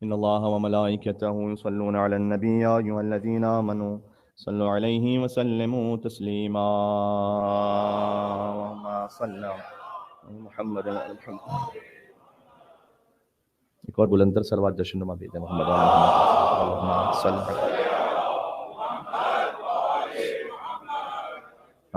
إن الله وملائكته يصلون على النبي يا أيها الذين آمنوا صلوا عليه وسلموا تسليما اللهم صل على محمد وعلى محمد. ایک اور بلندر صلوات جشن نما بھیجیں محمد وعلى محمد اللهم صل على.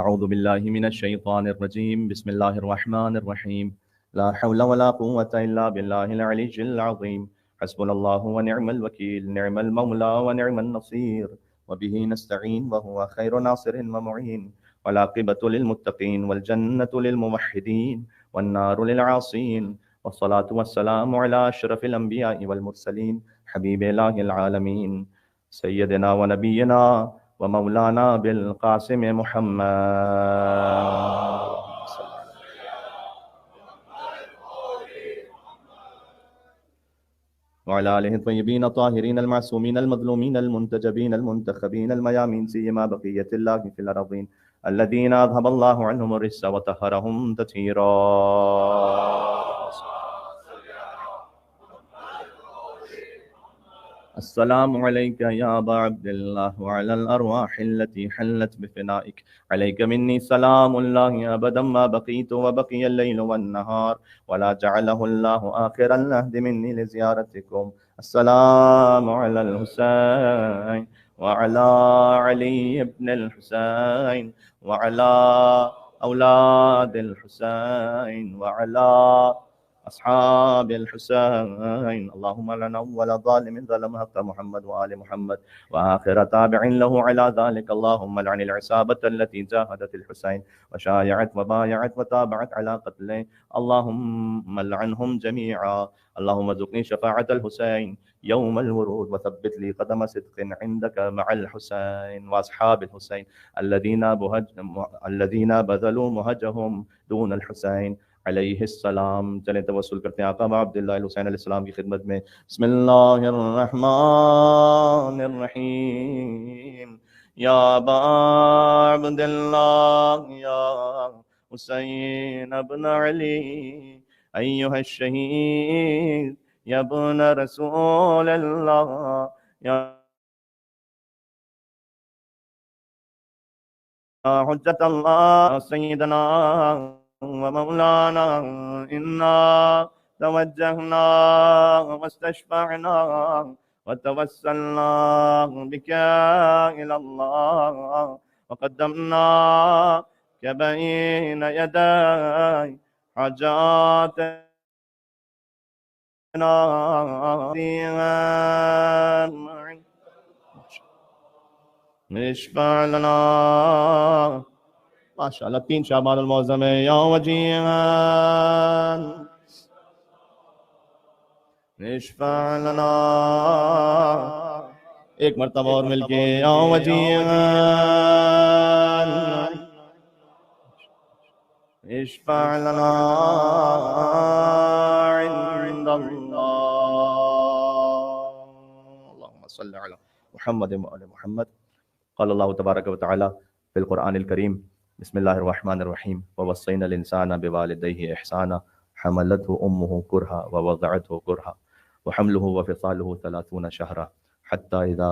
أعوذ بالله من الشيطان الرجيم بسم الله الرحمن الرحيم لا حول ولا قوة إلا بالله العلي العظيم حسبنا الله ونعم الوكيل نعم المولى ونعم النصير وبه نستعين وهو خير ناصر ومعين والعاقبة للمتقين والجنة للموحدين والنار للعاصين والصلاة والسلام على أشرف الأنبياء والمرسلين حبيب الله العالمين سيدنا ونبينا ومولانا بالقاسم محمد وعلى آله الطيبين الطاهرين المعصومين المظلومين المنتجبين المنتخبين الميامين سيما بقية الله في الأرضين الذين أذهب الله عنهم الرجس وطهرهم تطهيرا. السلام عليك يا أبا عبد الله وعلى الأرواح التي حلت بفنائك عليك مني سلام الله أبدا ما بقيت وبقي الليل والنهار ولا جعله الله آخر العهد مني لزيارتكم. السلام على الحسين وعلى علي بن الحسين وعلى أولاد الحسين وعلى أصحاب الحسين اللهم لنا أول ظالم ظلم حق محمد وآل محمد وآخر تابع له على ذلك اللهم لعن العصابة التي جاهدت الحسين وشايعت وبايعت وتابعت على قتله اللهم لعنهم جميعا. اللهم ارزقني شفاعة الحسين يوم الورود وثبت لي قدم صدق عندك مع الحسين وأصحاب الحسين الذين بذلوا مهجهم دون الحسين علیہ السلام. چلیں توسل کرتے ہیں آقا عبداللہ الحسین علیہ السلام کی خدمت میں. بسم اللہ الرحمن الرحیم یا ابا عبداللہ یا حسین ابن علی ایہا الشہید یا ابن رسول اللہ یا حجت اللہ سیدنا ومولانا إنا توجهنا واستشفعنا وتوسلنا بك إلى الله وقدمناك بين يدي حاجاتنا اشفع لنا ماشاء اللہ. 3 شعبان المعظم ہے یا وجیہان اشفع لنا. ایک مرتبہ اور مل کے یا وجیہان اشفع لنا عند اللہ. اللهم صل على محمد وعلى محمد. قال الله تبارك وتعالى في القرآن الكريم بسم الله الرحمن الرحيم ووصينا الإنسان بوالديه إحسانا حملته أمه كرها ووضعته كرها وحمله وفصاله 30 شهرا حتى إذا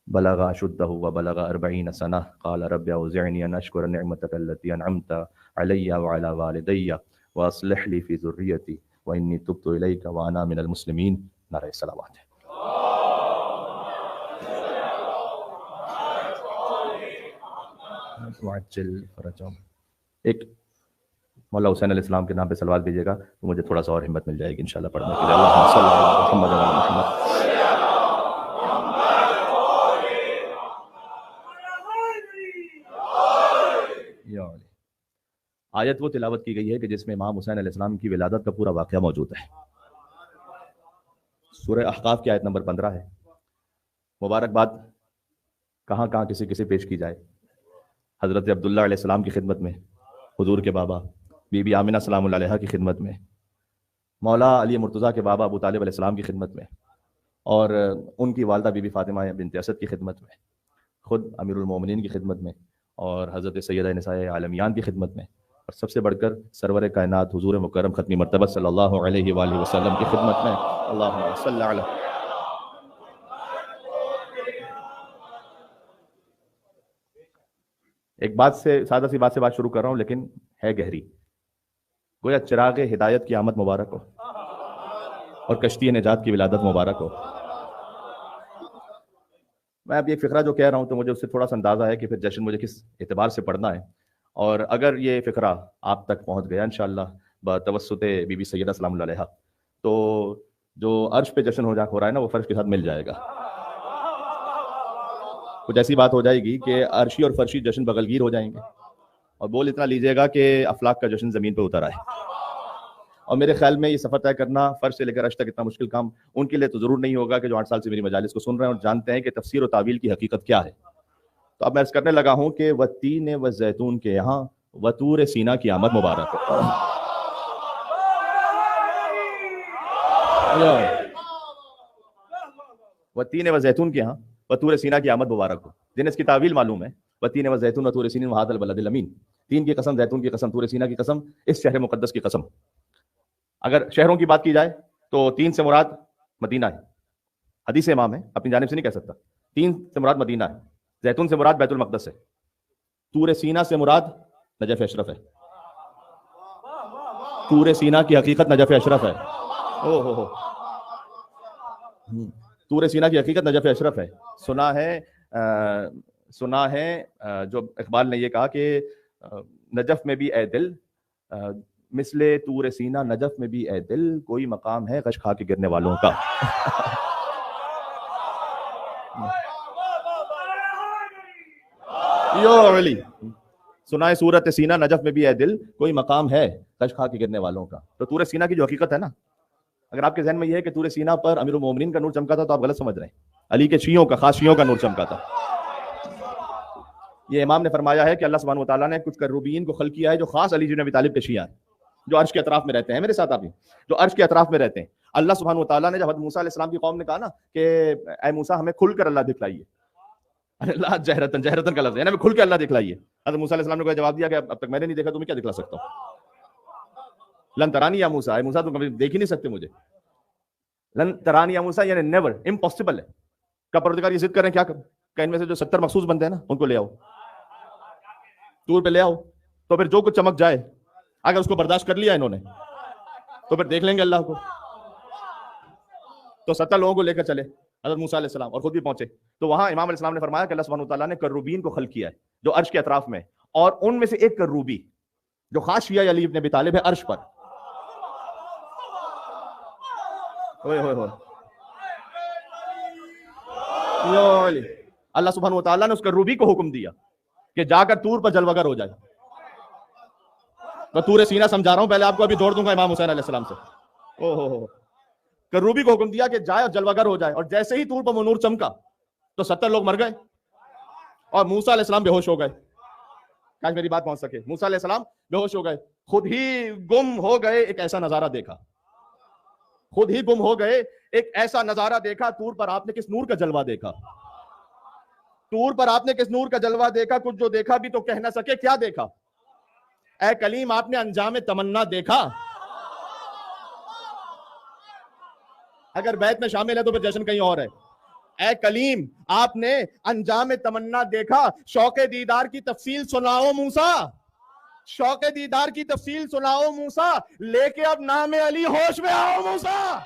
بلغ أشده وبلغ 40 سنة قال رب أوزعني أن أشكر نعمتك التي أنعمت علي وعلى والدي وأصلح لي في ذريتي وإني تبت إليك وأنا من المسلمين. نعرہ الصلوات. ایک مولا حسین علیہ السلام کے نام پہ صلوات بھیجیے گا تو مجھے تھوڑا سا اور ہمت مل جائے گی انشاءاللہ پڑھنے کے لیے. اللہم صل علی محمد وعلی محمد. آیت وہ تلاوت کی گئی ہے کہ جس میں امام حسین علیہ السلام کی ولادت کا پورا واقعہ موجود ہے. سورہ احقاف کی آیت نمبر 15 ہے. مبارکباد کہاں کہاں کسی پیش کی جائے. حضرت عبداللہ علیہ السلام کی خدمت میں، حضور کے بابا بی بی آمنہ سلام اللہ علیہا کی خدمت میں، مولا علی مرتضیٰ کے بابا ابو طالب علیہ السلام کی خدمت میں، اور ان کی والدہ بی بی فاطمہ بنت اسد کی خدمت میں، خود امیر المومنین کی خدمت میں، اور حضرت سیدہ نساء عالمیان کی خدمت میں، اور سب سے بڑھ کر سرور کائنات حضور مکرم ختمی مرتبہ صلی اللہ علیہ وآلہ وسلم کی خدمت میں. اللہم صل علی ایک بات سے، سادہ سی بات سے بات شروع کر رہا ہوں لیکن ہے گہری. گویا چراغ ہدایت کی آمد مبارک ہو اور کشتی نجات کی ولادت مبارک ہو. میں اب یہ فقرہ جو کہہ رہا ہوں تو مجھے اس سے تھوڑا سا اندازہ ہے کہ پھر جشن مجھے کس اعتبار سے پڑھنا ہے. اور اگر یہ فقرہ آپ تک پہنچ گیا انشاءاللہ بتوسط بی بی سیدہ سلام اللہ علیہا، تو جو عرش پہ جشن ہو رہا ہے نا وہ فرش کے ساتھ مل جائے گا. کچھ ایسی بات ہو جائے گی کہ عرشی اور فرشی جشن بغلگیر ہو جائیں گے، اور بول اتنا لیجئے گا کہ افلاک کا جشن زمین پہ اتر آئے. اور میرے خیال میں یہ سفر طے کرنا فرش سے لے کر عرش تک اتنا مشکل کام ان کے لیے تو ضرور نہیں ہوگا کہ جو 8 سال سے میری مجالس کو سن رہے ہیں اور جانتے ہیں کہ تفسیر و تعویل کی حقیقت کیا ہے. تو اب میں عرض کرنے لگا ہوں کہ والتین والزیتون کے یہاں وطور سینا کی آمد مبارک ہو. والتین والزیتون کے یہاں وطور سینا کی آمد مبارک ہو. جنہیں اس کی تعویل معلوم ہے، والتین والزیتون وطور سینین وہذا البلد الامین. تین کی قسم، زیتون کی قسم، طور سینا کی قسم، اس شہر مقدس کی قسم. اگر شہروں کی بات کی جائے تو تین سے مراد مدینہ ہے. حدیث امام ہے، اپنی جانب سے نہیں کہہ سکتا. تین سے مراد مدینہ ہے، زیتون سے مراد بیت المقدس ہے، طور سینا سے مراد نجف اشرف ہے. طور سینا کی حقیقت نجف اشرف ہے. طور سینا کی حقیقت نجف اشرف ہے. سنا ہے جو اقبال نے یہ کہا کہ نجف میں بھی اے دل مثل طور سینا، نجف میں بھی اے دل کوئی مقام ہے غش کھا کے گرنے والوں کا. سنا ہے سورت سینا، نجف میں بھی اے دل کوئی مقام ہے غش کھا کے گرنے والوں کا. تو طور سینا کی جو حقیقت ہے نا، اگر آپ کے ذہن میں یہ ہے کہ طور سینا پر امیر المومنین کا نور چمکا تھا تو آپ غلط سمجھ رہے ہیں. علی کے شیعوں کا، خاص شیعوں کا نور چمکا تھا. یہ امام نے فرمایا ہے کہ اللہ سبحانہ وتعالیٰ نے کچھ کروبین کو خلق کیا ہے جو خاص علی بن ابی طالب کے شیعہ ہیں، جو عرش کے اطراف میں رہتے ہیں. میرے ساتھ آپ جو عرش کے اطراف میں رہتے ہیں. اللہ سبحانہ وتعالیٰ نے جب حضرت موسیٰ علیہ السلام کی قوم نے کہا نا کہ اے موسیٰ ہمیں کھل کر اللہ دکھلائیے، اللہ جہرتن کا لفظ ہے، ہمیں کھل کے اللہ دکھلائیے. حضرت موسیٰ علیہ السلام نے کوئی جواب دیا کہ اب تک میں نے نہیں دیکھا، تمہیں کیا دکھلا سکتا ہوں؟ لن ترانی یا موسیٰ، اے موسیٰ تم کبھی دیکھ ہی نہیں سکتے مجھے. لن ترانی یا موسیٰ یعنی نیور، امپاسبل ہے. کا پروردگار یہ ضد کر رہے ہیں، کیا کروں کہ ان میں سے جو 70 مخصوص بندے ہیں نا ان کو لے آؤ، طور پہ لے آؤ، تو پھر جو کچھ چمک جائے اگر اس کو برداشت کر لیا انہوں نے تو پھر دیکھ لیں گے اللہ کو. تو 70 لوگوں کو لے کر چلے حضرت موسیٰ علیہ السلام اور خود بھی پہنچے. تو وہاں امام علیہ السلام نے فرمایا کہ اللہ سبحانہ وتعالیٰ نے کروبین کو خلق کیا ہے جو عرش کے اطراف میں، اور ان میں سے ایک کروبی جو خاص شیعہ علی ابن ابی طالب ہے عرش پر. اللہ سبحانہ وتعالیٰ نے اس کروبی کو حکم دیا کہ جا کر طور پر جلوگر ہو جائے. میں طور سینا سمجھا رہا ہوں پہلے آپ کو، ابھی دوڑ دوں گا امام حسین علیہ السلام سے. کروبی کو حکم دیا کہ جائے اور جلوگر ہو جائے، اور جیسے ہی طور پر وہ نور چمکا تو 70 لوگ مر گئے اور موسیٰ علیہ السلام بے ہوش ہو گئے. کاش میری بات پہنچ سکے. موسیٰ علیہ السلام بے ہوش ہو گئے، خود ہی گم ہو گئے. ایک ایسا نظارہ دیکھا، خود ہی گم ہو گئے. ایک ایسا نظارہ دیکھا. طور پر آپ نے کس نور کا جلوہ دیکھا؟ طور پر آپ نے کس نور کا جلوہ دیکھا؟ کچھ جو دیکھا بھی تو کہہ نہ سکے کیا دیکھا. اے کلیم آپ نے انجام تمنا دیکھا. اگر بیت میں شامل ہے تو پھر جشن کہیں اور ہے. اے کلیم آپ نے انجام تمنا دیکھا. شوق دیدار کی تفصیل سناؤ موسیٰ، شوق دیدار کی تفصیل سناؤ موسیٰ، لے کے اب نام علی ہوش میں آؤ موسیٰ.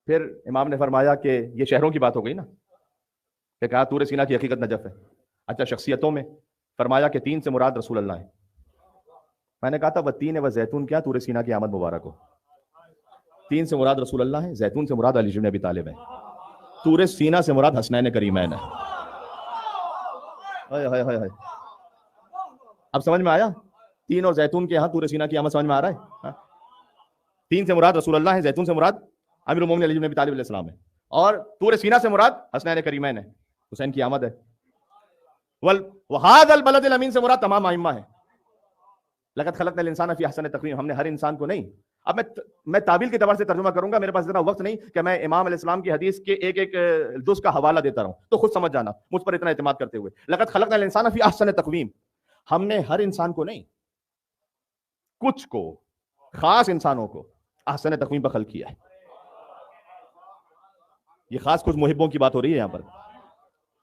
پھر امام نے فرمایا کہ یہ شہروں کی بات ہو گئی نا، کہ کہا طور سینا کی حقیقت نجف ہے. اچھا شخصیتوں میں فرمایا کہ 3 سے مراد رسول اللہ ہے. میں نے کہا تھا والتین والزیتون کیا طور سینا کی آمد مبارک ہو. 3 سے مراد رسول اللہ ہے، زیتون سے مراد علی بن ابی طالب ہے، طور سینا سے مراد حسنین کریمین ہے. اب سمجھ میں آیا؟ 3 اور زیتون کے یہاں طور سینا کی آمد سمجھ میں آ رہا ہے. 3 سے مراد رسول اللہ ہے، زیتون سے مراد امیر المومنین علی بن ابی طالب علیہ السلام ہے، اور طور سینا سے مراد حسنین کریمین ہے، حسین کی آمد ہے. وَهَذَا الْبَلَدِ الْأَمِينَ سے مراد تمام ائمہ ہے. لَقَدْ خَلَقْنَا الْإِنسَانَ فِي أَحْسَنِ تَقْوِيمٍ، ہم نے ہر انسان کو نہیں اب میں تعبیل کے اعتبار سے ترجمہ کروں گا، میرے پاس اتنا وقت نہیں کہ میں امام علیہ السلام کی حدیث کے ایک ایک جز کا حوالہ دیتا رہوں، تو خود سمجھ جانا مجھ پر اتنا اعتماد کرتے ہوئے. لقد خلقنا الانسان فی احسن تقویم، ہم نے ہر انسان کو نہیں، کچھ کو، خاص انسانوں کو احسن تقویم پر خلق کیا ہے. یہ خاص کچھ محبوں کی بات ہو رہی ہے یہاں پر.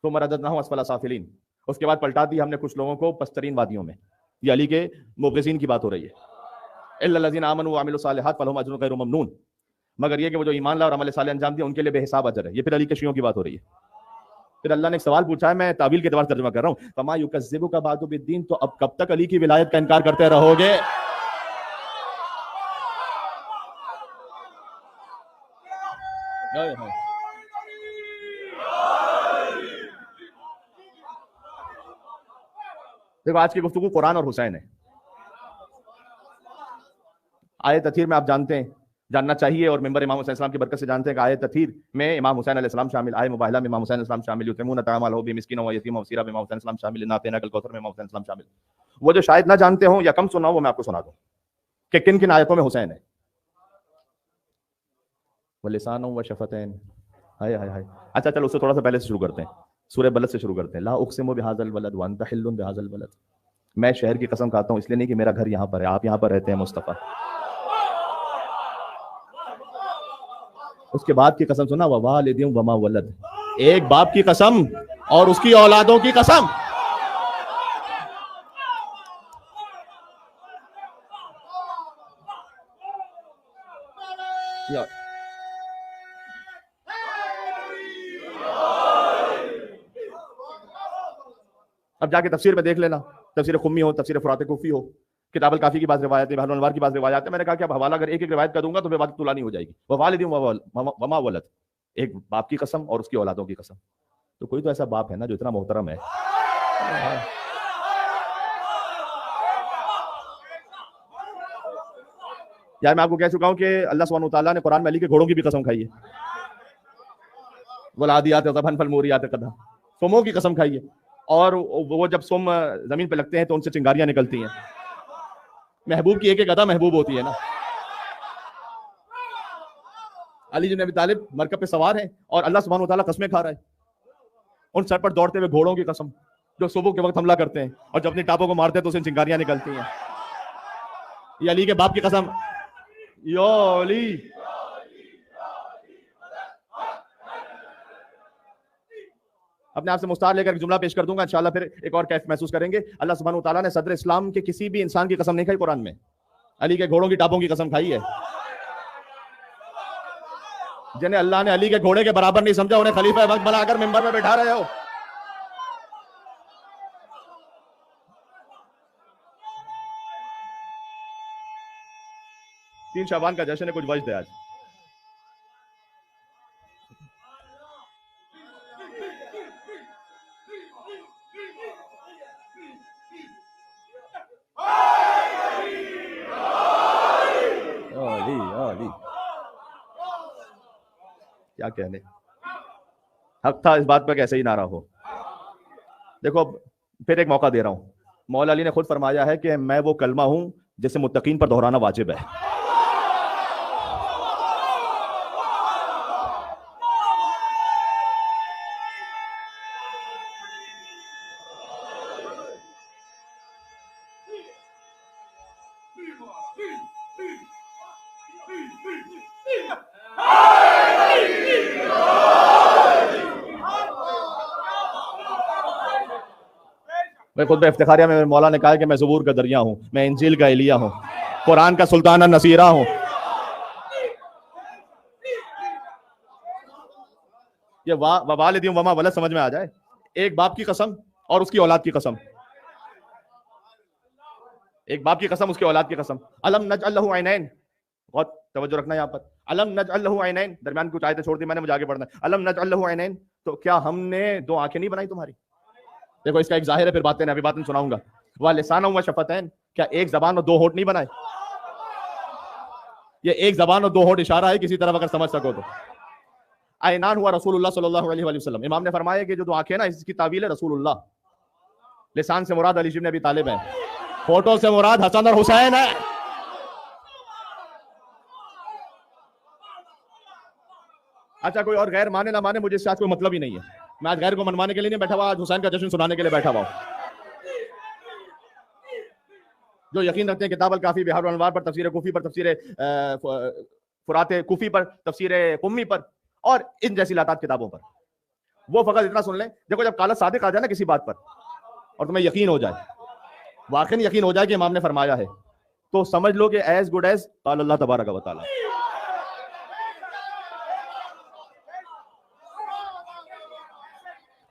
ثم رددناہ اسفل سافلین، اس کے بعد پلٹا دی ہم نے کچھ لوگوں کو پسترین وادیوں میں. یہ علی کے مبغضین کی بات ہو رہی ہے. الا الذین آمنوا وعملوا الصالحات فلہم اجر غیر ممنون، مگر یہ کہ وہ جو ایمان لایا اور عمل صالح انجام دیا ان کے لیے بے حساب اجر ہے. یہ پھر علی کے شیعوں کی بات ہو رہی ہے. پھر اللہ نے ایک سوال پوچھا ہے، میں تعویل کے اعتبار سے ترجمہ کر رہا ہوں، فما یکذبک بعد بالدین، تو اب کب تک علی کی ولایت کا انکار کرتے رہو گے؟ دیکھو آج کی گفتگو قرآن اور حسین ہے. آیت تطہیر میں آپ جانتے ہیں، جاننا چاہیے، اور ممبر امام حسین السلام کی برکت سے جانتے ہیں کہ آیت تطہیر میں امام حسین علیہ السلام شامل، آیت مباہلہ میں امام حسین علیہ السلام شامل، یتیمون الطعام علی حبہ مسکینا ویتیما واسیرا میں امام حسین السلام شامل، انا اعطیناک الکوثر میں امام حسین السلام شامل. وہ جو شاید نہ جانتے ہوں یا کم سنا ہو، وہ میں آپ کو سنا دوں کہ کن کن آیتوں میں حسین ہے. ولسان و شفتین، ہائے ہائے ہائے. اچھا چلو اس سے تھوڑا سا پہلے سے شروع کرتے ہیں، سورہ بلد سے شروع کرتے ہیں. لا اقسم بہذا البلد وانت حل بہذا البلد، میں شہر کی قسم کھاتا ہوں، اس لیے نہیں کہ میرا گھر یہاں پر ہے، آپ یہاں پر رہتے ہیں مصطفیٰ. اس کے بعد کی قسم سنا، ووالد وما ولد، ایک باپ کی قسم اور اس کی اولادوں کی قسم. اب جا کے تفسیر میں دیکھ لینا، تفسیر خمی ہو، تفسیر فرات کوفی ہو، کتاب الکافی کی بعض روایتیں، بحر الانوار کی بعض روایات ہیں. میں نے کہا کہ اب حوالہ اگر ایک ایک روایت کا دوں گا تو پھر بات طولانی ہو جائے گی. ووالد وما ولد، ایک باپ کی قسم اور اس کی اولادوں کی قسم. تو کوئی تو ایسا باپ ہے نا جو اتنا محترم ہے. یار میں آپ کو کہہ چکا ہوں کہ اللہ سبحانہ وتعالیٰ نے قرآن میں علی کے گھوڑوں کی بھی قسم کھائی ہے. والعادیات ضبحا فالموریات قدحا، سموں کی قسم کھائی ہے. اور وہ جب سم زمین پہ لگتے ہیں تو ان سے چنگاریاں نکلتی ہیں. محبوب کی ایک ایک ادا محبوب ہوتی ہے نا. علی بن ابی طالب مرکب پہ سوار ہیں اور اللہ سبحانہ وتعالیٰ قسمیں کھا رہا ہے. ان سر پر دوڑتے ہوئے گھوڑوں کی قسم جو صبح کے وقت حملہ کرتے ہیں اور جب اپنی ٹاپوں کو مارتے ہیں تو اسے چنگاریاں نکلتی ہیں. یہ علی کے باپ کی قسم، یا علی. اپنے آپ سے مستعار لے کر ایک جملہ پیش کر دوں گا، انشاءاللہ پھر ایک اور کیف محسوس کریں گے. اللہ سبحانہ وتعالیٰ نے صدر اسلام کے کسی بھی انسان کی قسم نہیں کھائی قرآن میں، علی کے گھوڑوں کی ٹاپوں کی قسم کھائی ہے. جنہیں اللہ نے علی کے گھوڑے کے برابر نہیں سمجھا انہیں خلیفہ وقت بنا کر ممبر میں بٹھا رہے ہو. تین شعبان کا جشن ہے، کچھ وجد ہے آج. کیا کہنے، حق تھا اس بات پر کیسے ہی نہ رہا ہو. دیکھو پھر ایک موقع دے رہا ہوں. مولا علی نے خود فرمایا ہے کہ میں وہ کلمہ ہوں جسے متقین پر دہرانا واجب ہے. میں خود بے افتخاریہ میں مولا نے کہا کہ میں زبور کا دریا ہوں، میں انجیل کا ایلیا ہوں، قرآن کا سلطان النصیرہ ہوں. یہ ووالد وما ولد سمجھ میں آ جائے، ایک باپ کی قسم اور اس کی اولاد کی قسم. ایک باپ کی قسم، اس کی اولاد کی قسم. الم نجعل لہ عینین، بہت توجہ رکھنا یہاں پر. الم نجعل لہ عینین، درمیان کچھ آیتیں چھوڑ دی میں نے، مجھے آگے بڑھنا ہے. الم نجعل لہ عینین، تو کیا ہم نے دو آنکھیں نہیں بنائی تمہاری؟ دیکھو اس کا ایک ظاہر ہے، پھر باتیں ابھی باتیں سناؤں گا. وَلِسَانًا وَشَفَتَيْن، کیا ایک زبان اور دو ہونٹ نہیں بنائے؟ یہ ایک زبان اور دو ہونٹ اشارہ ہے کسی طرف اگر سمجھ سکو تو. عینان ہوا رسول اللہ صلی اللہ علیہ وآلہ وسلم. امام نے فرمایا کہ جو دو آنکھیں نا اس کی تعویل ہے رسول اللہ. لسان سے مراد علی بن ابی طالب ہے، ہونٹوں سے مراد حسن اور حسین ہے. اچھا کوئی اور غیر مانے نہ مانے، مجھے اس سے آج کوئی مطلب ہی نہیں ہے. میں آج غیر کو منوانے کے لیے نہیں بیٹھا ہوا، آج حسین کا جشن سنانے کے لیے بیٹھا ہوا ہوں. جو یقین رکھتے ہیں کتاب الکافی، بہار الانوار پر، تفسیر کوفی پر، تفسیر فرات کوفی پر، تفسیر قمی پر، اور ان جیسی لاتعداد کتابوں پر، وہ فقط اتنا سن لیں. دیکھو جب قال صادق آ جائے نا کسی بات پر اور تمہیں یقین ہو جائے، واقعی یقین ہو جائے کہ امام نے فرمایا ہے، تو سمجھ لو کہ ایز گڈ ایز قال اللہ تبارک و تعالی.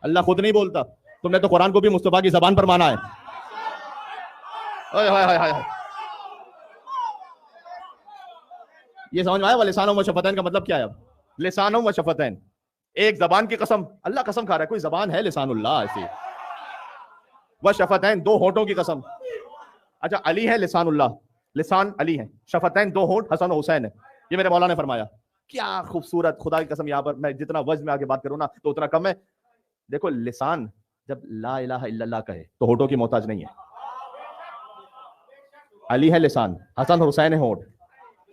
اللہ خود نہیں بولتا، تم نے تو قرآن کو بھی مصطفیٰ کی زبان پر مانا ہے. یہ سمجھ میں آیا لسان و شفتین کا مطلب کیا ہے؟ اب لسان و شفتین، ایک زبان کی قسم، اللہ قسم کھا رہا ہے، کوئی زبان ہے لسان اللہ ایسی، و شفتین دو ہونٹوں کی قسم. اچھا علی ہے لسان اللہ، لسان علی ہے، شفتین دو ہونٹ حسن و حسین ہے. یہ میرے مولا نے فرمایا. کیا خوبصورت، خدا کی قسم. یہاں پر میں جتنا وجہ میں آگے بات کروں نا تو اتنا کم ہے. دیکھو لسان جب لا الہ الا اللہ کہے تو ہونٹوں کی محتاج نہیں ہے. علی ہے لسان، حسن حسین ہے ہونٹ.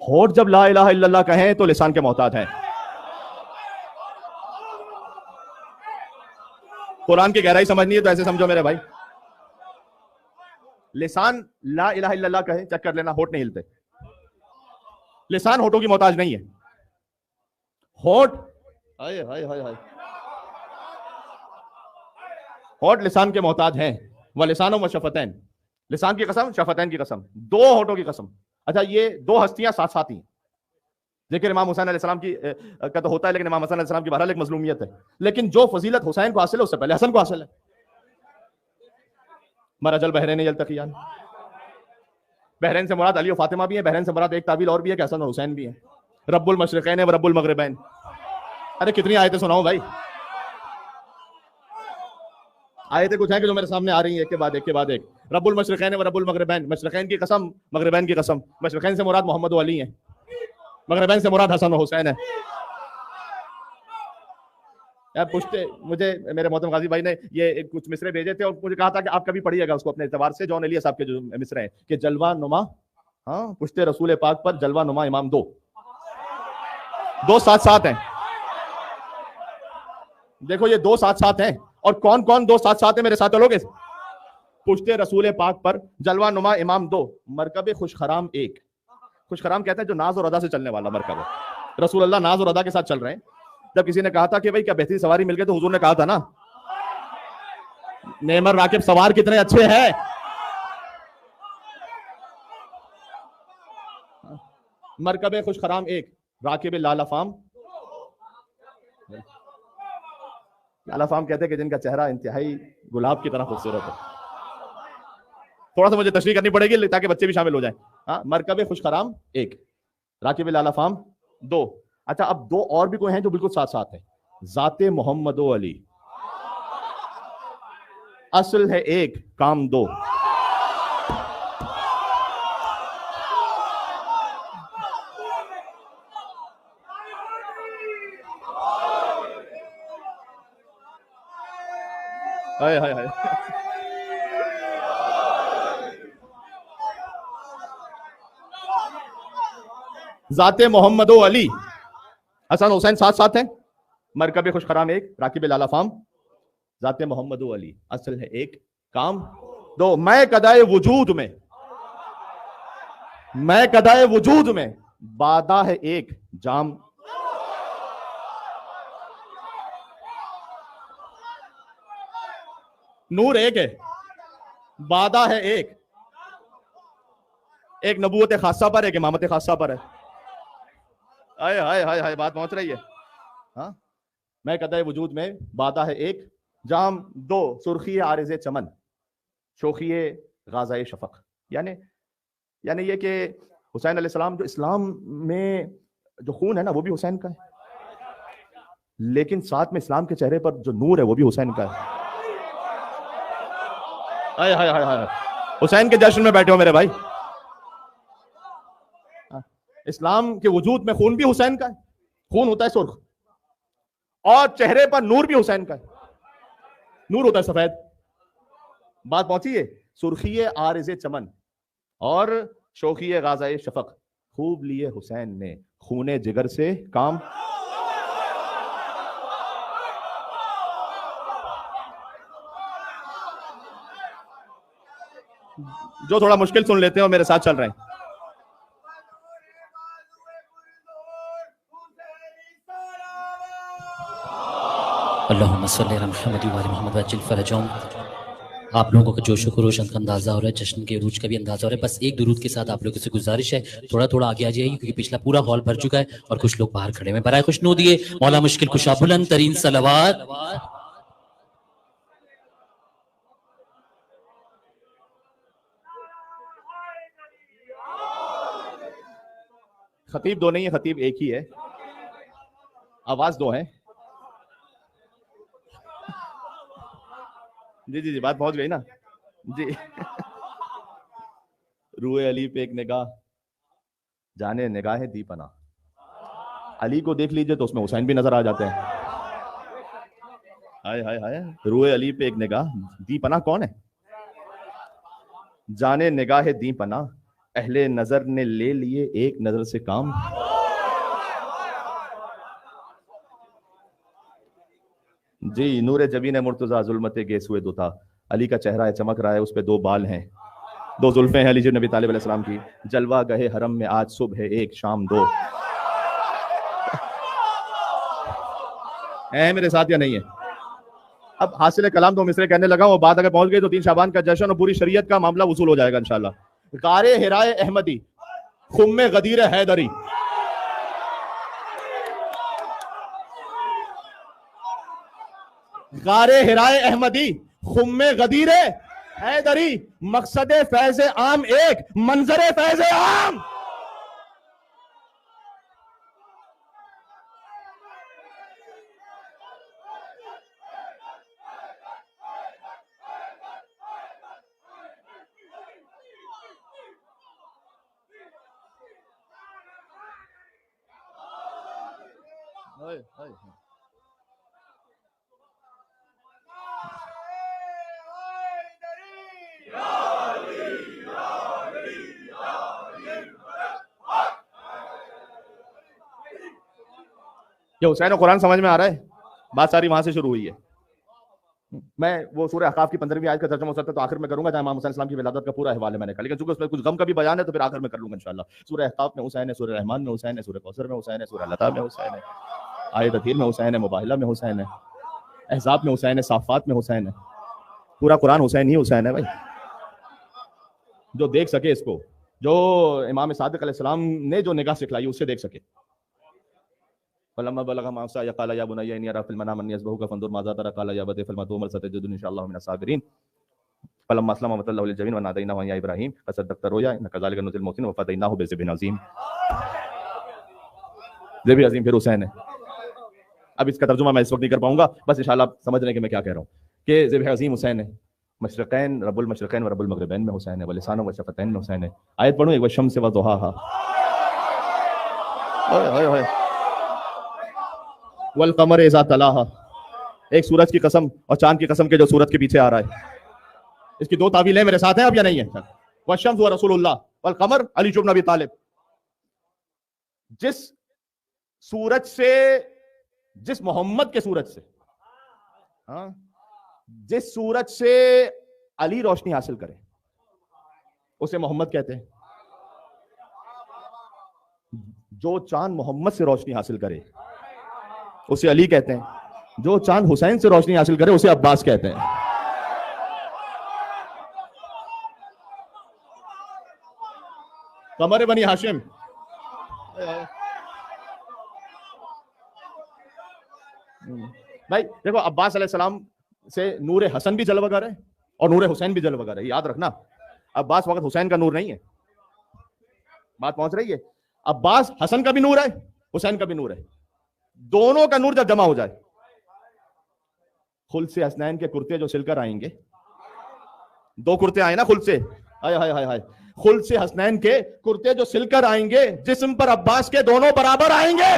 ہونٹ جب لا الہ الا اللہ کہیں تو لسان کے محتاج ہیں. قرآن کی گہرائی سمجھنی ہے تو ایسے سمجھو میرے بھائی. لسان لا الہ الا اللہ کہے، چیک کر لینا، ہونٹ نہیں ہلتے. لسان ہونٹوں کی محتاج نہیں ہے. ہونٹ ہونٹ لسان کے محتاج ہیں. وَلِسَانٌ وَشَفَتَيْن، لسان کی قسم، شفتین کی قسم، دو ہونٹوں کی قسم. اچھا یہ دو ہستیاں ساتھ ساتھ ہیں. ذکر امام حسین علیہ السلام کی کا تو ہوتا ہے، لیکن امام حسین علیہ السلام کی بہرحال ایک مظلومیت ہے. لیکن جو فضیلت حسین کو حاصل ہے اس سے پہلے حسن کو حاصل ہے. مرج البحرین یلتقیان، بحرین سے مراد علی و فاطمہ بھی ہے، بحرین سے مراد ایک تعویل اور بھی ہے کہ حسن اور حسین بھی ہیں. رب المشرقین و رب المغربین. ارے کتنی آیتیں سناؤں بھائی. آیتیں کچھ ہیں کہ جو میرے سامنے آ رہی ہیں ایک کے بعد ایک کے بعد ایک. رب المشرقین و رب المغربین، مشرقین کی قسم، مغربین کی قسم. مشرقین سے مراد محمد و علی ہیں، مغربین سے مراد حسن و حسین ہے. پوچھتے مجھے میرے محترم غازی بھائی نے یہ کچھ مصرے بھیجے تھے اور مجھے کہا تھا کہ آپ کبھی پڑھیے گا اس کو اپنے اعتبار سے. جون ایلیا صاحب کے جو مصرے ہیں کہ جلوہ نما، ہاں پوچھتے رسول پاک پر جلوہ نما امام دو ساتھ ساتھ ہیں. دیکھو یہ دو ساتھ ساتھ ہیں. اور کون کون دو ساتھ ساتھ ہیں میرے ساتھ لوگ؟ پوچھتے رسول پاک پر جلوہ نما امام دو، مرکب خوش خرام ایک. خوش خرام کہتے ہیں جو ناز اور ادا سے چلنے والا مرکب ہے. رسول اللہ ناز اور ادا کے ساتھ چل رہے ہیں. جب کسی نے کہا تھا کہ بھائی کیا بہترین سواری مل گئی تو حضور نے کہا تھا نا نعم الراکب، سوار کتنے اچھے ہیں. مرکب خوش خرام ایک، راکب لالا فام. لالا فام کہتے ہیں کہ جن کا چہرہ انتہائی گلاب کی طرح خوبصورت ہے. تھوڑا سا مجھے تشریح کرنی پڑے گی تاکہ بچے بھی شامل ہو جائیں. مرکب خوش خرام ایک، راکب لالا فام دو. اچھا اب دو اور بھی کوئی ہیں جو بالکل ساتھ ساتھ ہیں. ذات محمد و علی، اصل ہے ایک کام دو. ہائے ہائے ہائے. ذات محمد و علی، حسن حسین ساتھ ساتھ ہیں. مرکب خوش خرام ایک، راکب لالا فام. ذات محمد و علی، اصل ہے ایک کام دو. میں قدائے وجود میں، میں قدائے وجود میں بادہ ہے ایک جام. نور ایک ہے، بادہ ہے ایک نبوت خاصہ پر، ایک امامت خاصہ پر ہے. ہائے ہائے ہائے ہائے، بات پہنچ رہی ہے. ہاں میں قدائے وجود میں بادہ ہے ایک جام دو. سرخی عارض چمن، شوخی غازۂ شفق. یعنی یہ کہ حسین علیہ السلام جو اسلام میں جو خون ہے نا وہ بھی حسین کا ہے، لیکن ساتھ میں اسلام کے چہرے پر جو نور ہے وہ بھی حسین کا ہے. ہائے ہائے ہائے ہائے، حسین کے جشن میں بیٹھے ہو میرے بھائی. اسلام کے وجود میں خون بھی حسین کا ہے، خون ہوتا ہے سرخ، اور چہرے پر نور بھی حسین کا ہے، نور ہوتا ہے سفید. بات پہنچی ہے. سرخی عارض چمن اور شوخی غازۂ شفق، خوب لیے حسین نے خون جگر سے کام. جو تھوڑا مشکل سن لیتے ہیں اور میرے ساتھ چل رہے ہیں. اللہم صلی علی محمد و علی محمد وعجل فرجہم. آپ لوگوں کا جوش و خروش کا اندازہ ہو رہا ہے، جشن کے عروج کا بھی اندازہ ہو رہا ہے. بس ایک درود کے ساتھ آپ لوگوں سے گزارش ہے تھوڑا تھوڑا آگے آ جائیے کیونکہ پچھلا پورا ہال بھر چکا ہے اور کچھ لوگ باہر کھڑے ہیں. برائے خوشنودیے مولا مشکل کشا بلند ترین صلوات. خطیب دو نہیں ہے، خطیب ایک ہی ہے، آواز دو ہے. جی جی جی بات پہنچ گئی نا جی. روئے علی پہ ایک نگاہ جانے نگاہ دی پناہ. علی کو دیکھ لیجئے تو اس میں حسین بھی نظر آ جاتے ہیں. ہائے ہائے ہائے. روئے علی پہ ایک نگاہ دی پناہ کون ہے؟ جانے نگاہ دی پناہ اہل نظر نے لے لیے ایک نظر سے کام. جی نور جبین مرتضیٰ ظلمت گیسوئے دو تھا. علی کا چہرہ ہے چمک رہا ہے، اس پہ دو بال ہیں، دو زلفیں ہیں علی جی نبی طالب علیہ السلام کی. جلوہ گہے حرم میں آج صبح ہے ایک شام دو. ہے میرے ساتھ یا نہیں ہے؟ اب حاصل کلام تو مصرے کہنے لگا ہوں، بات اگر پہنچ گئی تو 3 شعبان کا جشن اور پوری شریعت کا معاملہ وصول ہو جائے گا انشاءاللہ. غار حرائے احمدی خم غدیر حیدری. غار حرائے احمدی خم غدیر حیدری. مقصد فیض عام ایک، منظر فیض عام. یہ حسین و قرآن سمجھ میں آ رہا ہے؟ بات ساری وہاں سے شروع ہوئی ہے. میں وہ سورہ احقاف کی 15ویں آیت کا ترجمہ ہو سکتا ہے تو آخر میں کروں گا، جہاں امام حسین السلام کی ولادت کا پورا حوالہ میں نے کہا، لیکن چونکہ اس میں کچھ غم کا بھی بیان ہے تو پھر آخر میں کر لوں گا انشاءاللہ. سورہ احقاف میں حسین ہے، سورہ رحمان میں حسین ہے، سورہ کوثر میں حسین ہے، سورہ لتا میں حسین ہے، آیت اخیر میں حسین ہے، مباہلہ میں حسین ہے، احزاب میں حسین ہے، صافات میں حسین ہے. پورا قرآن حسین ہی حسین ہے بھائی. جو دیکھ سکے اس کو، جو امام صادق علیہ السلام نے جو نگاہ سکھلائی اس سے دیکھ سکے. فلما بلغ معه السعي قال يا بني اني ارى في المنام اني اذبحك فانظر ماذا ترى قال يا ابت فلما تؤمر ستجدني ان شاء الله من الصابرين. فلما اسلم وتله للجبين وناديناه يا ابراهيم قد صدقت الرؤيا ان كذلك نجزي المحسنين وفديناه بذبح عظيم. ذبح عظیم پھر حسین ہے. اب اس کا ترجمہ میں اس وقت نہیں کر پاؤں گا، بس انشاءاللہ سمجھ رہے ہیں کہ میں کیا کہہ رہا ہوں کہ ذبح عظیم حسین ہے. مشرقین رب المشرقین و رب المغربین میں حسین ہے، ولسان و شفتین میں حسین ہے. آیت پڑھوں ایک والشمس وضحاها والقمر اذا تلاها. ایک سورج کی قسم اور چاند کی قسم کے جو سورج کے پیچھے آ رہا ہے. اس کی 2 تعویلیں میرے ساتھ ہیں اب یا نہیں ہے؟ والشمس و رسول اللہ والقمر علی بن ابی طالب. جس سورج سے، جس محمد کے سورج سے، جس سورج سے علی روشنی حاصل کرے اسے محمد کہتے ہیں. جو چاند محمد سے روشنی حاصل کرے اسے علی کہتے ہیں. جو چاند حسین سے روشنی حاصل کرے اسے عباس کہتے ہیں. قمر بنی ہاشم. بھائی دیکھو عباس علیہ السلام سے نور حسن بھی جلوہ گر ہے اور نور حسین بھی جلوہ گر ہے. یاد رکھنا عباس وقت حسین کا نور نہیں ہے. بات پہنچ رہی ہے؟ عباس حسن کا بھی نور ہے، حسین کا بھی نور ہے. دونوں کا نور جب جمع ہو جائے، خلد سے حسنین کے کرتے جو سل کر آئیں گے، 2 کرتے آئے نا خلد سے، ہائے ہائے ہائے ہائے، خلد سے حسنین کے کرتے جو سل کر آئیں گے، جسم پر عباس کے دونوں برابر آئیں گے.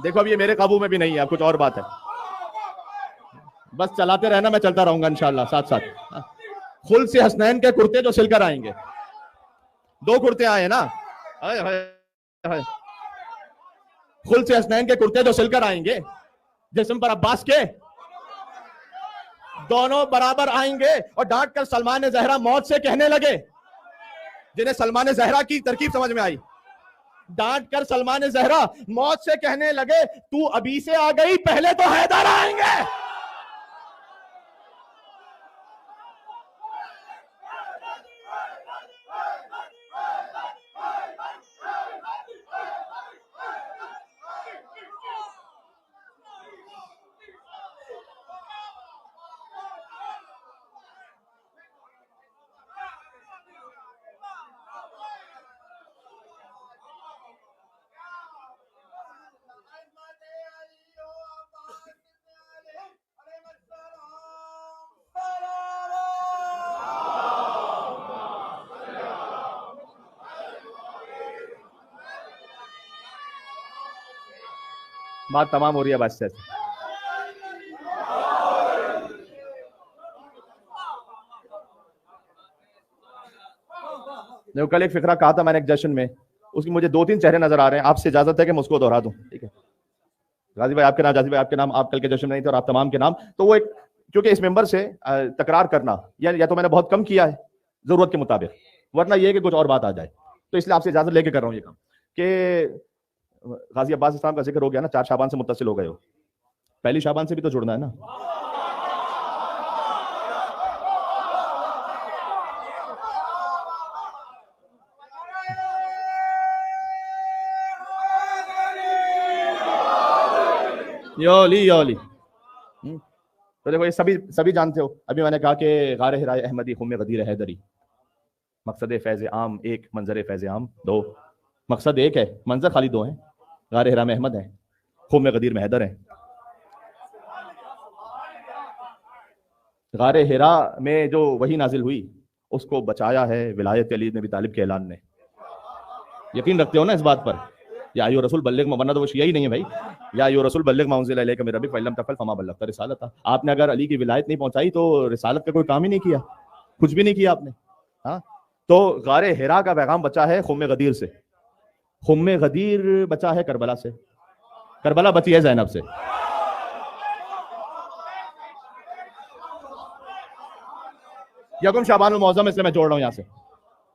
دیکھو اب یہ میرے قابو میں بھی نہیں ہے، اب کچھ اور بات ہے. بس چلاتے رہنا، میں چلتا رہوں گا انشاءاللہ ساتھ ساتھ. خلص حسنین کے کرتے جو سل کر آئیں گے، 2 کرتے آئے نا، خلص حسنین کے کرتے جو سل کر آئیں گے، جسم پر عباس کے دونوں برابر آئیں گے. اور ڈانٹ کر سلمان زہرا موت سے کہنے لگے، جنہیں سلمان زہرا کی ترکیب سمجھ میں آئی، ڈانٹ کر سلمان زہرا موت سے کہنے لگے تو ابھی سے آ گئی، پہلے تو حیدر آئیں گے. بات تمام ہو رہی ہے بس سے. کل ایک فقرہ کہا تھا میں نے ایک جشن میں، اس کی مجھے 2-3 چہرے نظر آ رہے ہیں، آپ سے اجازت ہے کہ میں اس کو دہرا دوں؟ ٹھیک ہے. غازی بھائی آپ کے نام، جازی بھائی آپ کے نام، آپ کل کے جشن میں نہیں تھے، اور آپ تمام کے نام. تو وہ ایک، کیونکہ اس ممبر سے تکرار کرنا یا تو میں نے بہت کم کیا ہے ضرورت کے مطابق، ورنہ یہ کہ کچھ اور بات آ جائے، تو اس لیے آپ سے اجازت لے کے کر رہا ہوں یہ کام. کہ غازی عباس اسلام کا ذکر ہو گیا نا، 4 شعبان سے متصل ہو گئے ہو، پہلی شعبان سے بھی تو جڑنا ہے نا. یولی تو دیکھو یہ سبھی جانتے ہو. ابھی میں نے کہا کہ غار حراء احمدی، خم غدیر حیدری، مقصد فیض عام 1، منظر فیض عام 2. مقصد 1 ہے، منظر خالی 2 ہیں. غار حراء میں احمد ہیں، خم غدیر میں حیدر ہیں. غار حراء میں جو وحی نازل ہوئی اس کو بچایا ہے ولایت علی بن ابی طالب کے اعلان نے. یقین رکھتے ہو نا اس بات پر؟ یا ایھا رسول بلغ، ورنہ تو وہ شیعہ ہی نہیں ہے بھائی. یا ایھا رسول بلغ ما انزل الیک من ربک فإن لم تفعل فما بلغت رسالتہ. آپ نے اگر علی کی ولایت نہیں پہنچائی تو رسالت کا کوئی کام ہی نہیں کیا، کچھ بھی نہیں کیا آپ نے. ہاں تو غار حراء کا پیغام بچا ہے خم غدیر سے، خم غدیر بچا ہے کربلا سے، کربلا بچی ہے زینب سے. یکم شعبان المعظم اس لیے میں جوڑ رہا ہوں یہاں سے.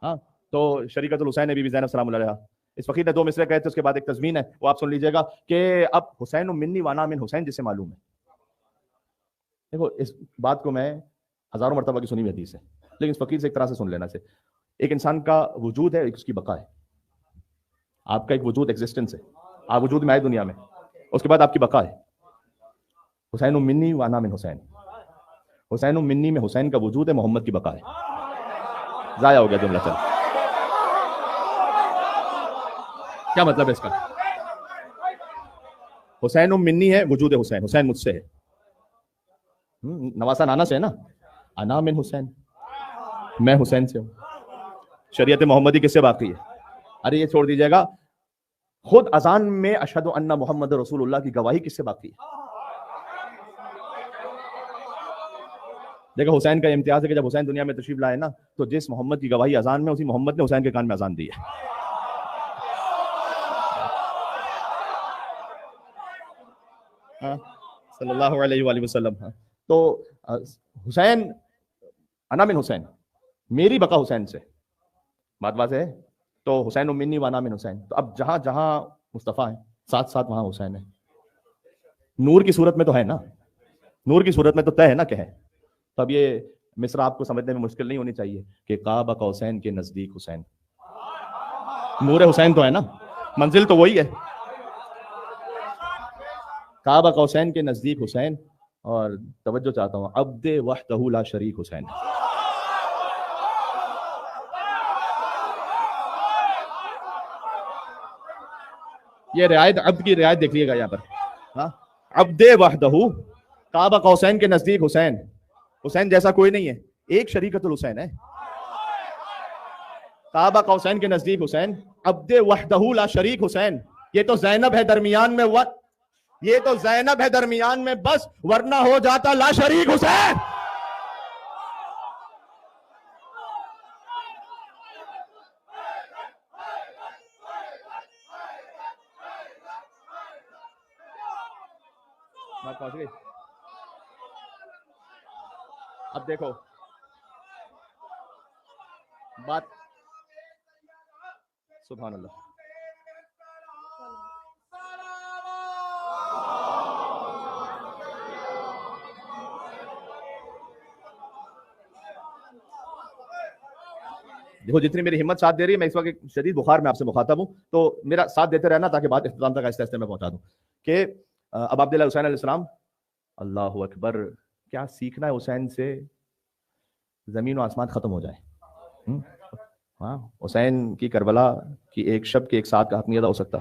ہاں تو شریکت الحسین بی بی زینب سلام اللہ علیہا، اس فقیر نے 2 مصرے کہے تھے، اس کے بعد ایک تضمین ہے وہ آپ سن لیجئے گا کہ اب حسین منی وانا من حسین جسے معلوم ہے. دیکھو اس بات کو میں ہزاروں مرتبہ کی سنی ہوئی حدیث ہے، لیکن اس فقیر سے ایک طرح سے سن لینا سے. ایک انسان کا وجود ہے، ایک اس کی بقا ہے. آپ کا ایک وجود ایگزسٹنس ہے، آپ وجود میں آئے دنیا میں، اس کے بعد آپ کی بقا ہے. حسین منی وانا من حسین، حسین منی میں حسین کا وجود ہے، محمد کی بقا ہے. ضائع ہو گیا جملہ. چل کیا مطلب ہے اس کا؟ حسین منی ہے، وجود حسین، حسین مجھ سے ہے. نواسا نانا سے ہے نا، انا من حسین، میں حسین سے ہوں. شریعت محمدی کس سے باقی ہے؟ ارے یہ چھوڑ دیجیے گا، خود اذان میں اشہد ان محمد رسول اللہ کی گواہی کس سے باقی ہے؟ دیکھو حسین کا امتیاز ہے کہ جب حسین دنیا میں تشریف لائے نا تو جس محمد کی گواہی اذان میں، اسی محمد نے حسین کے کان میں اذان دی ہے. صلی اللہ علیہ وآلہ وسلم. تو حسین، انا من حسین، میری بقا حسین سے. بات واضح ہے؟ تو حسین منی وانا من حسین. تو اب جہاں جہاں مصطفیٰ ہیں ساتھ ساتھ وہاں حسین ہے. نور کی صورت میں تو ہے نا، نور کی صورت میں تو طے ہے نا کہ ہے. تو اب یہ مصر آپ کو سمجھنے میں مشکل نہیں ہونی چاہیے کہ قاب قوسین کے نزدیک حسین. نور حسین تو ہے نا، منزل تو وہی ہے. قاب قوسین کے نزدیک حسین، اور توجہ چاہتا ہوں، عبد وحدہ لا شریک حسین. یہ رعایت، عبد کی رعایت دیکھ لیے گا یہاں پر. ہاں عبد وحدہ قاب قوسین کے نزدیک حسین. حسین جیسا کوئی نہیں ہے، ایک شریکت الحسین ہے. قاب قوسین کے نزدیک حسین، عبد وحدہ لا شریک حسین. یہ تو زینب ہے درمیان میں، یہ تو زینب ہے درمیان میں بس، ورنہ ہو جاتا لا شریک حسین. بات پہنچ گئی. اب دیکھو بات، سبحان اللہ. دیکھو جتنی میری ہمت ساتھ دے رہی ہے، میں اس وقت شدید بخار میں آپ سے مخاطب ہوں، تو میرا ساتھ دیتے رہنا تاکہ بات اختتام تک آہستہ آہستہ میں پہنچا دوں کہ اب عبداللہ حسین علیہ السلام، اللہ اکبر، کیا سیکھنا ہے حسین سے، زمین و آسمان ختم ہو جائے. ہاں، حسین کی کربلا کی ایک شب کے ایک ساتھ کا حق نہیں ادا ہو سکتا.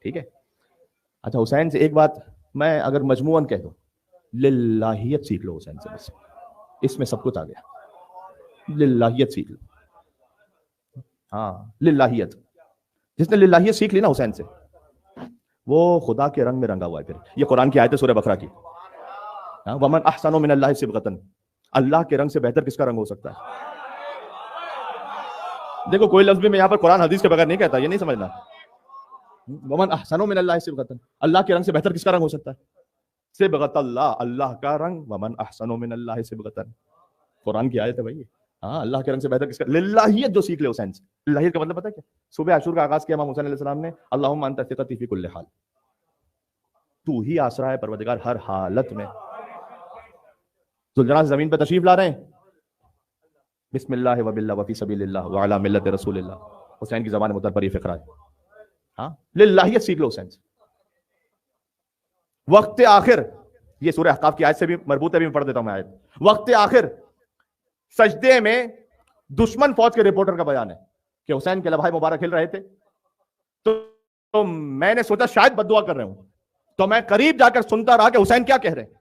ٹھیک ہے. اچھا حسین سے ایک بات میں اگر مجموعاً کہہ دوں، للہیت سیکھ لو حسین سے، بس اس میں سب کچھ آ گیا. للہیت سیکھ لو. ہاں للہیت، جس نے للہیت سیکھ لی نا حسین سے، وہ خدا کے رنگ میں رنگا ہوا ہے. پھر یہ قرآن کی آیت ہے سورہ بقرہ کی، ومن احسن من اللہ صبغۃ، اللہ کے رنگ سے بہتر کس کا رنگ ہو سکتا ہے. دیکھو کوئی لفظ بھی میں یہاں پر قرآن حدیث کے بغیر نہیں کہتا، یہ نہیں سمجھنا. ومن احسن من اللہ صبغۃ، اللہ کے رنگ سے بہتر کس کا رنگ ہو سکتا ہے. صبغۃ اللہ، اللہ کا رنگ. ومن احسن من اللہ صبغۃ، قرآن کی آیت ہے بھائی. ہاں، اللہ کے رنگ سے بہتر کس کا. للہیت جو سیکھ لے حسین سے. للہیت کا مطلب پتہ ہے کیا؟ صبح عاشور کا آغاز کیا امام حسین علیہ السلام نے، اللہم انت ثقتی فی کل حال، تو ہی آسرا ہے پروردگار ہر حالت میں. ذوالجلال زمین پہ تشریف لا رہے ہیں، بسم اللہ وباللہ وفی سبیل اللہ وعلی ملت رسول اللہ. حسین کی زبان مطہر پر یہ فقرہ ہے. ہاں، للہیت سیکھ لو حسین سے. وقت آخر، یہ سورہ احقاف کی آیت سے بھی مربوط ہے، بھی میں پڑھ دیتا ہوں میں آیت. وقت آخر سجدے میں دشمن فوج کے رپورٹر کا بیان ہے کہ حسین کے لبھائے مبارک ہل رہے تھے، تو میں نے سوچا شاید بد دعا کر رہے ہوں، تو میں قریب جا کر سنتا رہا کہ حسین کیا کہہ رہے ہیں.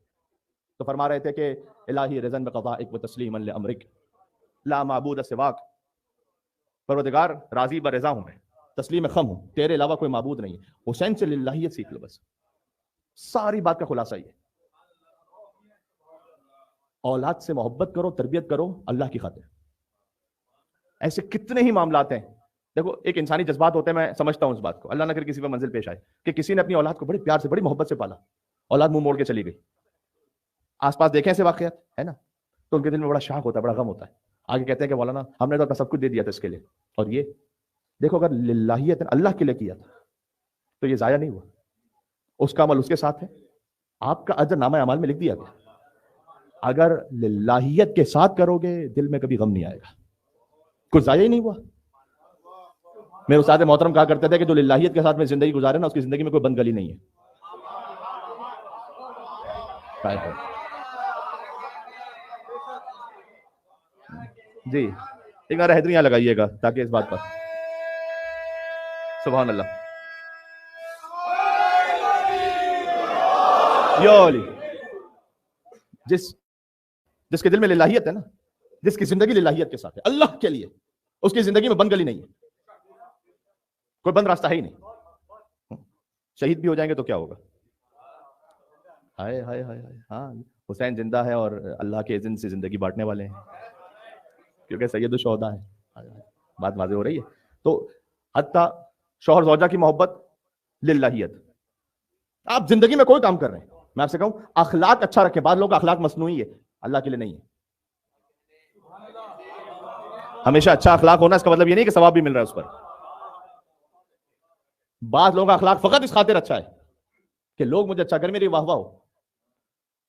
تو فرما رہے تھے کہ الہی رضن بقضائک و تسلیما لامرک لا معبود سواک، پروردگار راضی برضا ہوں میں، تسلیم خم ہوں، تیرے علاوہ کوئی معبود نہیں ہے. حسین سے للہیت سیکھ لو بس. ساری بات کا خلاصہ یہ، اولاد سے محبت کرو، تربیت کرو اللہ کی خاطر. ایسے کتنے ہی معاملات ہیں. دیکھو ایک انسانی جذبات ہوتے ہیں، میں سمجھتا ہوں اس بات کو، اللہ نہ کرے کسی پہ منزل پیش آئے کہ کسی نے اپنی اولاد کو بڑے پیار سے بڑی محبت سے پالا، اولاد منہ موڑ کے چلی گئی. آس پاس دیکھیں ایسے واقعات ہے نا، تو ان کے دل میں بڑا شاک ہوتا ہے، بڑا غم ہوتا ہے. آگے کہتے ہیں کہ مولانا ہم نے تو اپنا سب کچھ دے دیا تھا اس کے لیے، اور یہ دیکھو اگر للہیت اللہ کے لیے کیا تھا تو یہ ضائع نہیں ہوا. اس کا عمل اس کے ساتھ ہے، آپ کا اجر نامہ اعمال میں لکھ دیا گیا. اگر للہیت کے ساتھ کرو گے دل میں کبھی غم نہیں آئے گا، کچھ ضائع ہی نہیں ہوا. میرے استاد محترم کہا کرتے تھے کہ جو للہیت کے ساتھ میں زندگی گزارے نا، اس کی زندگی میں کوئی بند گلی نہیں ہے. جی ایک نعرہ حیدری یہاں لگائیے گا تاکہ اس بات پر، سبحان اللہ. یا علی، جس کے دل میں للہیت ہے نا، جس کی زندگی للہیت کے ساتھ ہے اللہ کے لیے، اس کی زندگی میں بند گلی نہیں ہے، کوئی بند راستہ ہے ہی نہیں. شہید بھی ہو جائیں گے تو کیا ہوگا. ہائے ہائے ہائے، ہاں حسین زندہ ہے اور اللہ کے اذن سے زندگی بانٹنے والے ہیں، کیونکہ سید الشہداء ہے. بات واضح ہو رہی ہے. تو حتیٰ شوہر زوجہ کی محبت للہیت. آپ زندگی میں کوئی کام کر رہے ہیں، میں آپ سے کہوں اخلاق اچھا رکھیں. بعض لوگوں کا اخلاق مصنوعی ہے، اللہ کے لیے نہیں ہے. ہمیشہ اچھا اخلاق ہونا اس کا مطلب یہ نہیں کہ ثواب بھی مل رہا ہے اس پر. بعض لوگوں کا اخلاق فقط اس خاطر اچھا ہے کہ لوگ مجھے اچھا کریں، میری واہ واہ ہو.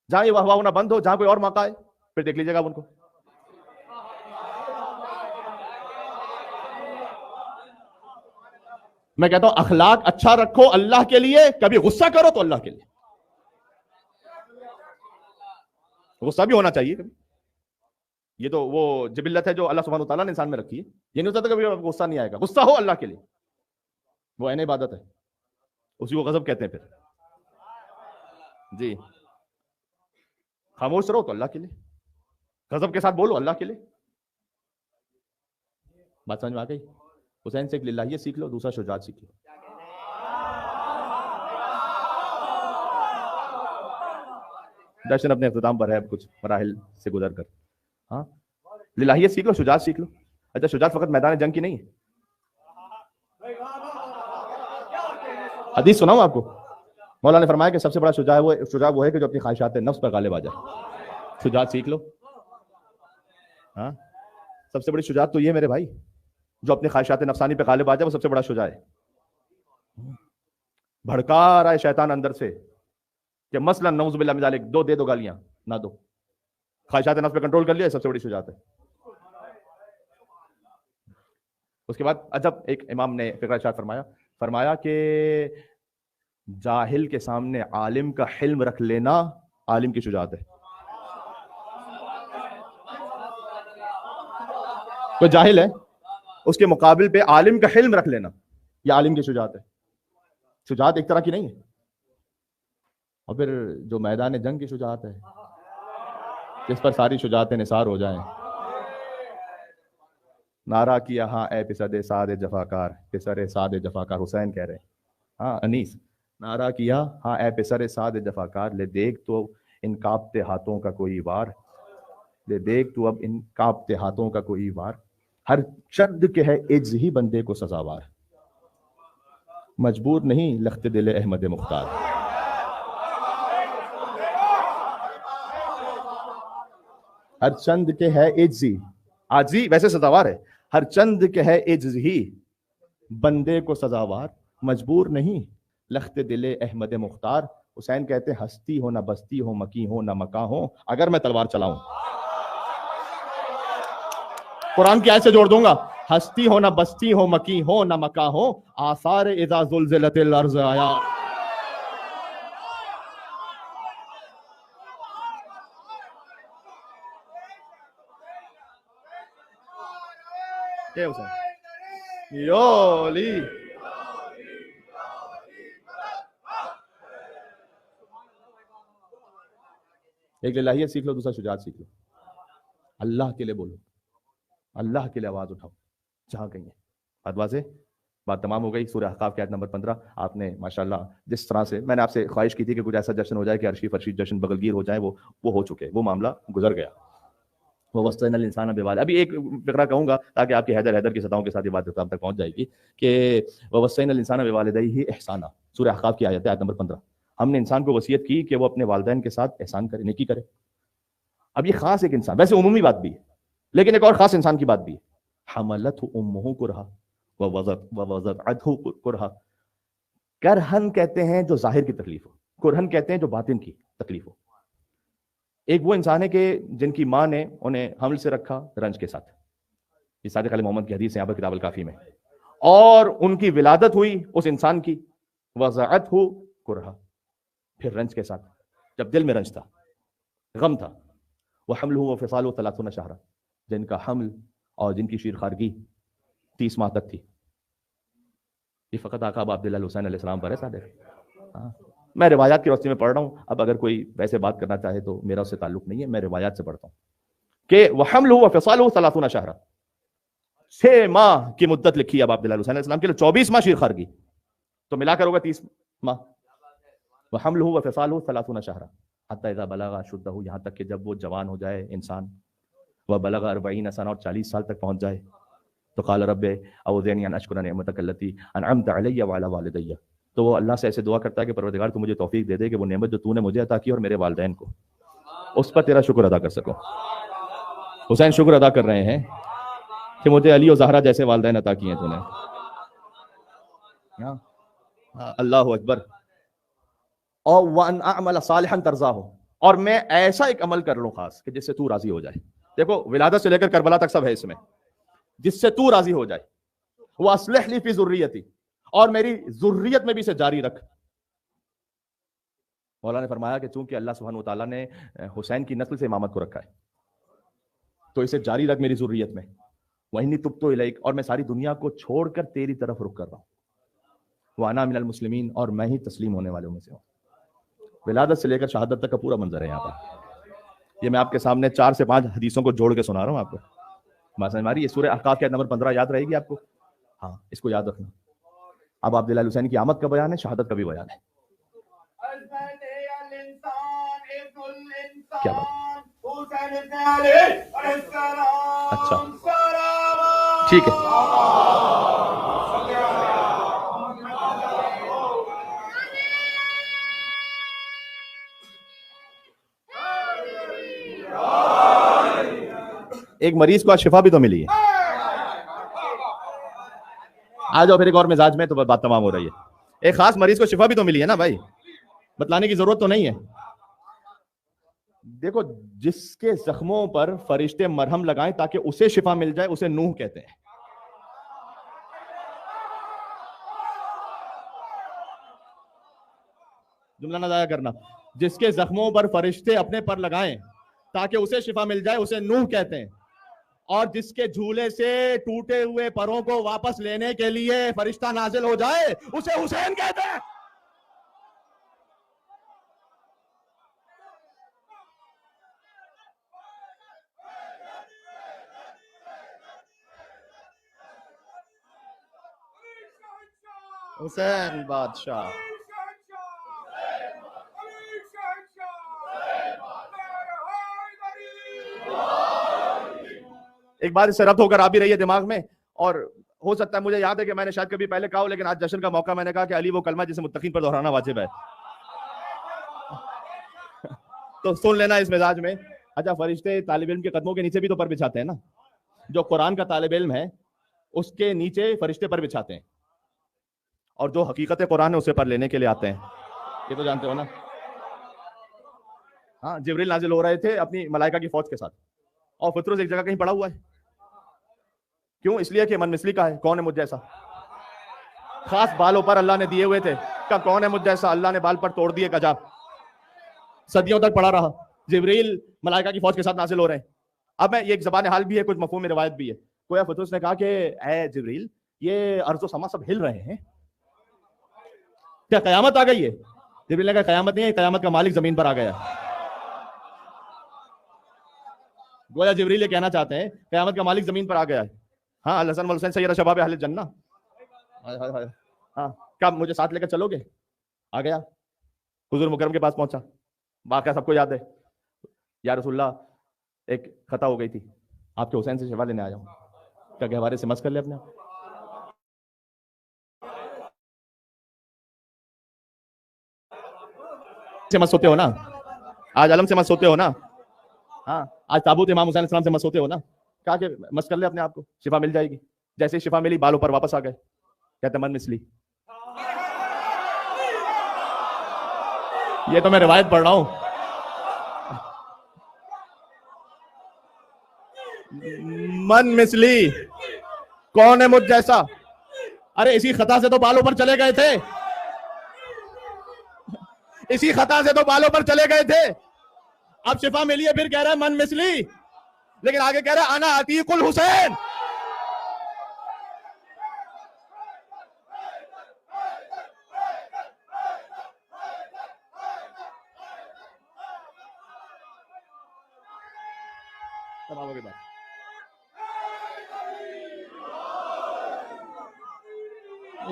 جہاں یہ واہ واہ ہونا بند ہو، جہاں کوئی اور موقع ہے پھر دیکھ لیجیے گا ان کو. میں کہتا ہوں اخلاق اچھا رکھو اللہ کے لیے، کبھی غصہ کرو تو اللہ کے لیے. غصہ بھی ہونا چاہیے کبھی، یہ تو وہ جبلت ہے جو اللہ سبحانہ وتعالیٰ نے انسان میں رکھی ہے. یہ نہیں ہوتا کبھی غصہ نہیں آئے گا. غصہ ہو اللہ کے لیے، وہ عین عبادت ہے، اسی کو غضب کہتے ہیں. پھر جی خاموش رہو تو اللہ کے لیے، غضب کے ساتھ بولو اللہ کے لیے. بات سمجھ میں آ گئی. حسین سے ایک للہیت سیکھ لو، دوسرا شجاعت سیکھ لو. جشن اپنے اختتام پر ہے کچھ مراحل سے گزر کر. ہاں للہیت سیکھ لو, شجاعت سیکھ لو. اچھا شجاعت فقط میدان جنگ کی نہیں ہے. حدیث سناؤں آپ کو, مولا نے فرمایا کہ سب سے بڑا شجاع وہ ہے کہ جو اپنی خواہشات نفس پر غالب آ جائے. شجاعت سیکھ لو. ہاں سب سے بڑی شجاعت تو یہ میرے بھائی, جو اپنی خواہشات نفسانی پہ غالب آ جائے وہ سب سے بڑا شجاع ہے. بھڑکا رہا ہے شیطان اندر سے کہ مثلا نعوذ باللہ من ذالک, دے دو گالیاں, نہ دو. خواہشات نفس پہ کنٹرول کر لیا, سب سے بڑی شجاعت ہے. اس کے بعد عجب ایک امام نے فقہ ارشاد فرمایا کہ جاہل کے سامنے عالم کا حلم رکھ لینا عالم کی شجاعت ہے. کوئی جاہل ہے, اس کے مقابل پہ عالم کا حلم رکھ لینا, یہ عالم کی شجاعت ہے. شجاعت ایک طرح کی نہیں ہے. اور پھر جو میدان جنگ کی شجاعت ہے, جس پر ساری شجاعتیں نثار ہو جائیں. نعرہ کیا ہاں اے پسر سعد جفاکار, پسر سعد جفاکار حسین کہہ رہے ہیں. ہاں انیس, نعرہ کیا ہاں اے پسر سعد جفاکار, لے دیکھ تو ان کانپتے ہاتھوں کا کوئی وار, لے دیکھ تو اب ان کانپتے ہاتھوں کا کوئی وار, ہر چند کے ہے عجز ہی بندے کو سزاوار, مجبور نہیں لخت دل احمد مختار. ہر چند کے ہے عجز ہی, عاجزی ویسے سزاوار ہے, ہر چند کے ہے عجز ہی بندے کو سزاوار, مجبور نہیں لخت دل احمد مختار. حسین کہتے ہیں ہستی ہو نہ بستی ہو, مکی ہو نہ مکاں ہو, اگر میں تلوار چلاؤں. قرآن کی آیت سے جوڑ دوں گا, ہستی ہو نہ بستی ہو, مکی ہو نہ مکاں ہو, آثار اذا زلزلت الارض آیا. کیا حسین یولی ایک للہیت سیکھ لو, دوسرا شجاعت سیکھ لو. اللہ کے لیے بولو, اللہ کے لیے آواز اٹھاؤ جہاں کہیں. بات واضح, بات تمام ہو گئی. سورہ احقاف کی آیت نمبر 15. آپ نے ماشاءاللہ جس طرح سے میں نے آپ سے خواہش کی تھی کہ کچھ ایسا جشن ہو جائے کہ عرشی فرشی جشن بغلگیر ہو جائے, وہ ہو چکے, وہ معاملہ گزر گیا. وہ وصینا الانسان بوالدیہ. ابھی ایک فقرہ کہوں گا تاکہ آپ کی حیدر کی سطحوں کے ساتھ یہ بات آپ تک پہنچ جائے گی کہ وصینا الانسان بوالدیہ احسانا, سورہ احقاف کی آیت نمبر 15. ہم نے انسان کو وصیت کی کہ وہ اپنے والدین کے ساتھ احسان کرے, نیکی کرے. اب یہ خاص ایک انسان, ویسے عمومی بات بھی ہے لیکن ایک اور خاص انسان کی بات بھی ہے. حملتہ امہ کرہا ووضعتہ کرہا. کرہن کہتے ہیں جو ظاہر کی تکلیف ہو, کرہن کہتے ہیں جو باطن کی تکلیف ہو. ایک وہ انسان ہے کہ جن کی ماں نے انہیں حمل سے رکھا رنج کے ساتھ, یہ صادق علیہ محمد کی حدیث ہے یہاں پر کتاب الکافی میں, اور ان کی ولادت ہوئی اس انسان کی وضعتہ کرہا, پھر رنج کے ساتھ, جب دل میں رنج تھا, غم تھا. وحملہ وفصالہ 30 شہرا, جن کا حمل اور جن کی شیر خارگی 30 ماہ تک تھی. یہ فقط آقا ابا عبداللہ حسین علیہ السلام پر ہے صادق. میں روایات کی روشنی میں پڑھ رہا ہوں, اب اگر کوئی ویسے بات کرنا چاہے تو میرا اس سے تعلق نہیں ہے, میں روایات سے پڑھتا ہوں کہ وحملہ وفصالہ 30 شہرا, 6 ماہ کی مدت لکھی ہے ابا عبداللہ حسین علیہ السلام کے لیے, 24 ماہ شیر خارگی, تو ملا کر ہوگا 30 ماہ. وحملہ وفصالہ 30 شہرا حتی اذا بلغ اشدہ, یہاں تک کہ جب وہ جوان ہو جائے انسان, وبلغ 40 سنہ, اور 40 سال تک پہنچ جائے, تو قال رب اوزعنی ان اشکر نعمتک التی انعمت علی وعلی والدی, تو وہ اللہ سے ایسے دعا کرتا ہے کہ پروردگار تو مجھے توفیق دے دے کہ وہ نعمت جو تو نے مجھے عطا کی اور میرے والدین کو, اس پر تیرا شکر ادا کر سکوں. حسین شکر ادا کر رہے ہیں کہ مجھے علی و زہرا جیسے والدین عطا کیے ہیں تو نے. اللہ اکبر. اور وان اعمل صالحا ترضاہ, اور میں ایسا ایک عمل کر لوں خاص کہ جس سے تو راضی ہو جائے. دیکھو ولادت سے لے کر کربلا تک سب ہے اس میں, جس سے تو راضی ہو جائے. واصلح لی فی ذریتی, اور میری ذریت میں بھی اسے جاری رکھ. مولا نے فرمایا کہ چونکہ اللہ سبحانہ و تعالیٰ نے حسین کی نسل سے امامت کو رکھا ہے تو اسے جاری رکھ میری ذریت میں. وَإِنِّي تُبْتُ إِلَيْكَ, اور میں ساری دنیا کو چھوڑ کر تیری طرف رخ کر رہا ہوں. وَأَنَا مِنَ الْمُسْلِمِينَ, اور میں ہی تسلیم ہونے والوں میں سے ہوں. ولادت سے لے کر شہادت تک کا پورا منظر ہے یہاں پر. یہ میں آپ کے سامنے 4 سے 5 حدیثوں کو جوڑ کے سنا رہا ہوں آپ کو. بات سمجھ ہماری, یہ سورہ احقاف کی آیت نمبر 15 یاد رہے گی آپ کو. ہاں اس کو یاد رکھنا. اب عبداللہ حسین کی آمد کا بیان ہے, شہادت کا بھی بیان ہے. کیا بات. اچھا ٹھیک ہے. ایک مریض کو آج شفا بھی تو ملی ہے. آ جاؤ پھر ایک اور مزاج میں تو بات تمام ہو رہی ہے. ایک خاص مریض کو شفا بھی تو ملی ہے نا بھائی, بتلانے کی ضرورت تو نہیں ہے. دیکھو, جس کے زخموں پر فرشتے مرہم لگائیں تاکہ اسے شفا مل جائے, اسے نوح کہتے ہیں. جملہ نہ ضائع کرنا. جس کے زخموں پر فرشتے اپنے پر لگائیں تاکہ اسے شفا مل جائے, اسے نوح کہتے ہیں. اور جس کے جھولے سے ٹوٹے ہوئے پروں کو واپس لینے کے لیے فرشتہ نازل ہو جائے, اسے حسین کہتے ہیں. حسین بادشاہ. ایک بات اس سے ربط ہو کر آ بھی رہی ہے دماغ میں, اور ہو سکتا ہے, مجھے یاد ہے کہ میں نے شاید کبھی پہلے کہا ہو, لیکن آج جشن کا موقع میں نے کہا کہ علی وہ کلمہ جسے متقین پر دہرانا واجب ہے. تو سن لینا اس مزاج میں. اچھا, فرشتے طالب علم کے قدموں کے نیچے بھی تو پر بچھاتے ہیں نا. جو قرآن کا طالب علم ہے اس کے نیچے فرشتے پر بچھاتے ہیں, اور جو حقیقت قرآن ہے اسے پر لینے کے لیے آتے ہیں. یہ تو جانتے ہو نا. ہاں, جبریل نازل ہو رہے تھے اپنی ملائکہ کی فوج کے ساتھ, اور فطرس ایک جگہ کہیں پڑا ہوا ہے. کیوں؟ اس لیے کہ من مثلی کا ہے. کون ہے مجھ جیسا؟ خاص بالوں پر اللہ نے دیے ہوئے تھے. کہ کون ہے مجھ جیسا؟ اللہ نے بال پر توڑ دیے کجا. صدیوں تک پڑا رہا. جبریل ملائکہ کی فوج کے ساتھ نازل ہو رہے ہیں. اب میں, یہ ایک زبان حال بھی ہے, کچھ مفہوم روایت بھی ہے. کوئی فطرس نے کہا کہ اے جبریل, یہ ارض و سما سب ہل رہے ہیں, کیا قیامت آ گئی ہے؟ جبریل نے کہا قیامت نہیں ہے, قیامت کا مالک زمین پر آ گیا. گویا جبریل یہ کہنا چاہتے ہیں قیامت کا مالک زمین پر آ گیا ہے. ہاں, الحسن والحسین سید شباب اہل الجنہ. ہاں, کب مجھے ساتھ لے کر چلو گے؟ آ گیا, حضور مکرم کے پاس پہنچا. واقعہ سب کو یاد ہے. یا رسول اللہ, ایک خطا ہو گئی تھی, آپ کے حسین سے شفا لینے آیا ہوں. کیا گہوارے سے مس کر لے اپنے آپ. سے مس ہوتے ہو نا, آج علم سے مس ہوتے ہو نا. ہاں, آج تابوت امام حسین السلام سے مس ہوتے ہو نا. کہا کہ مس کر لے اپنے آپ کو, شفا مل جائے گی. جیسے شفا ملی, بالوں پر واپس آ گئے. کہتے من مثلی. یہ تو میں روایت پڑھ رہا ہوں. من مثلی, کون ہے مجھ جیسا؟ ارے اسی خطا سے تو بالوں پر چلے گئے تھے. اسی خطا سے تو بالوں پر چلے گئے تھے. اب شفا ملی ہے, پھر کہہ رہا ہے من مثلی, لیکن آگے کہہ رہا ہے انا عتیق الحسین.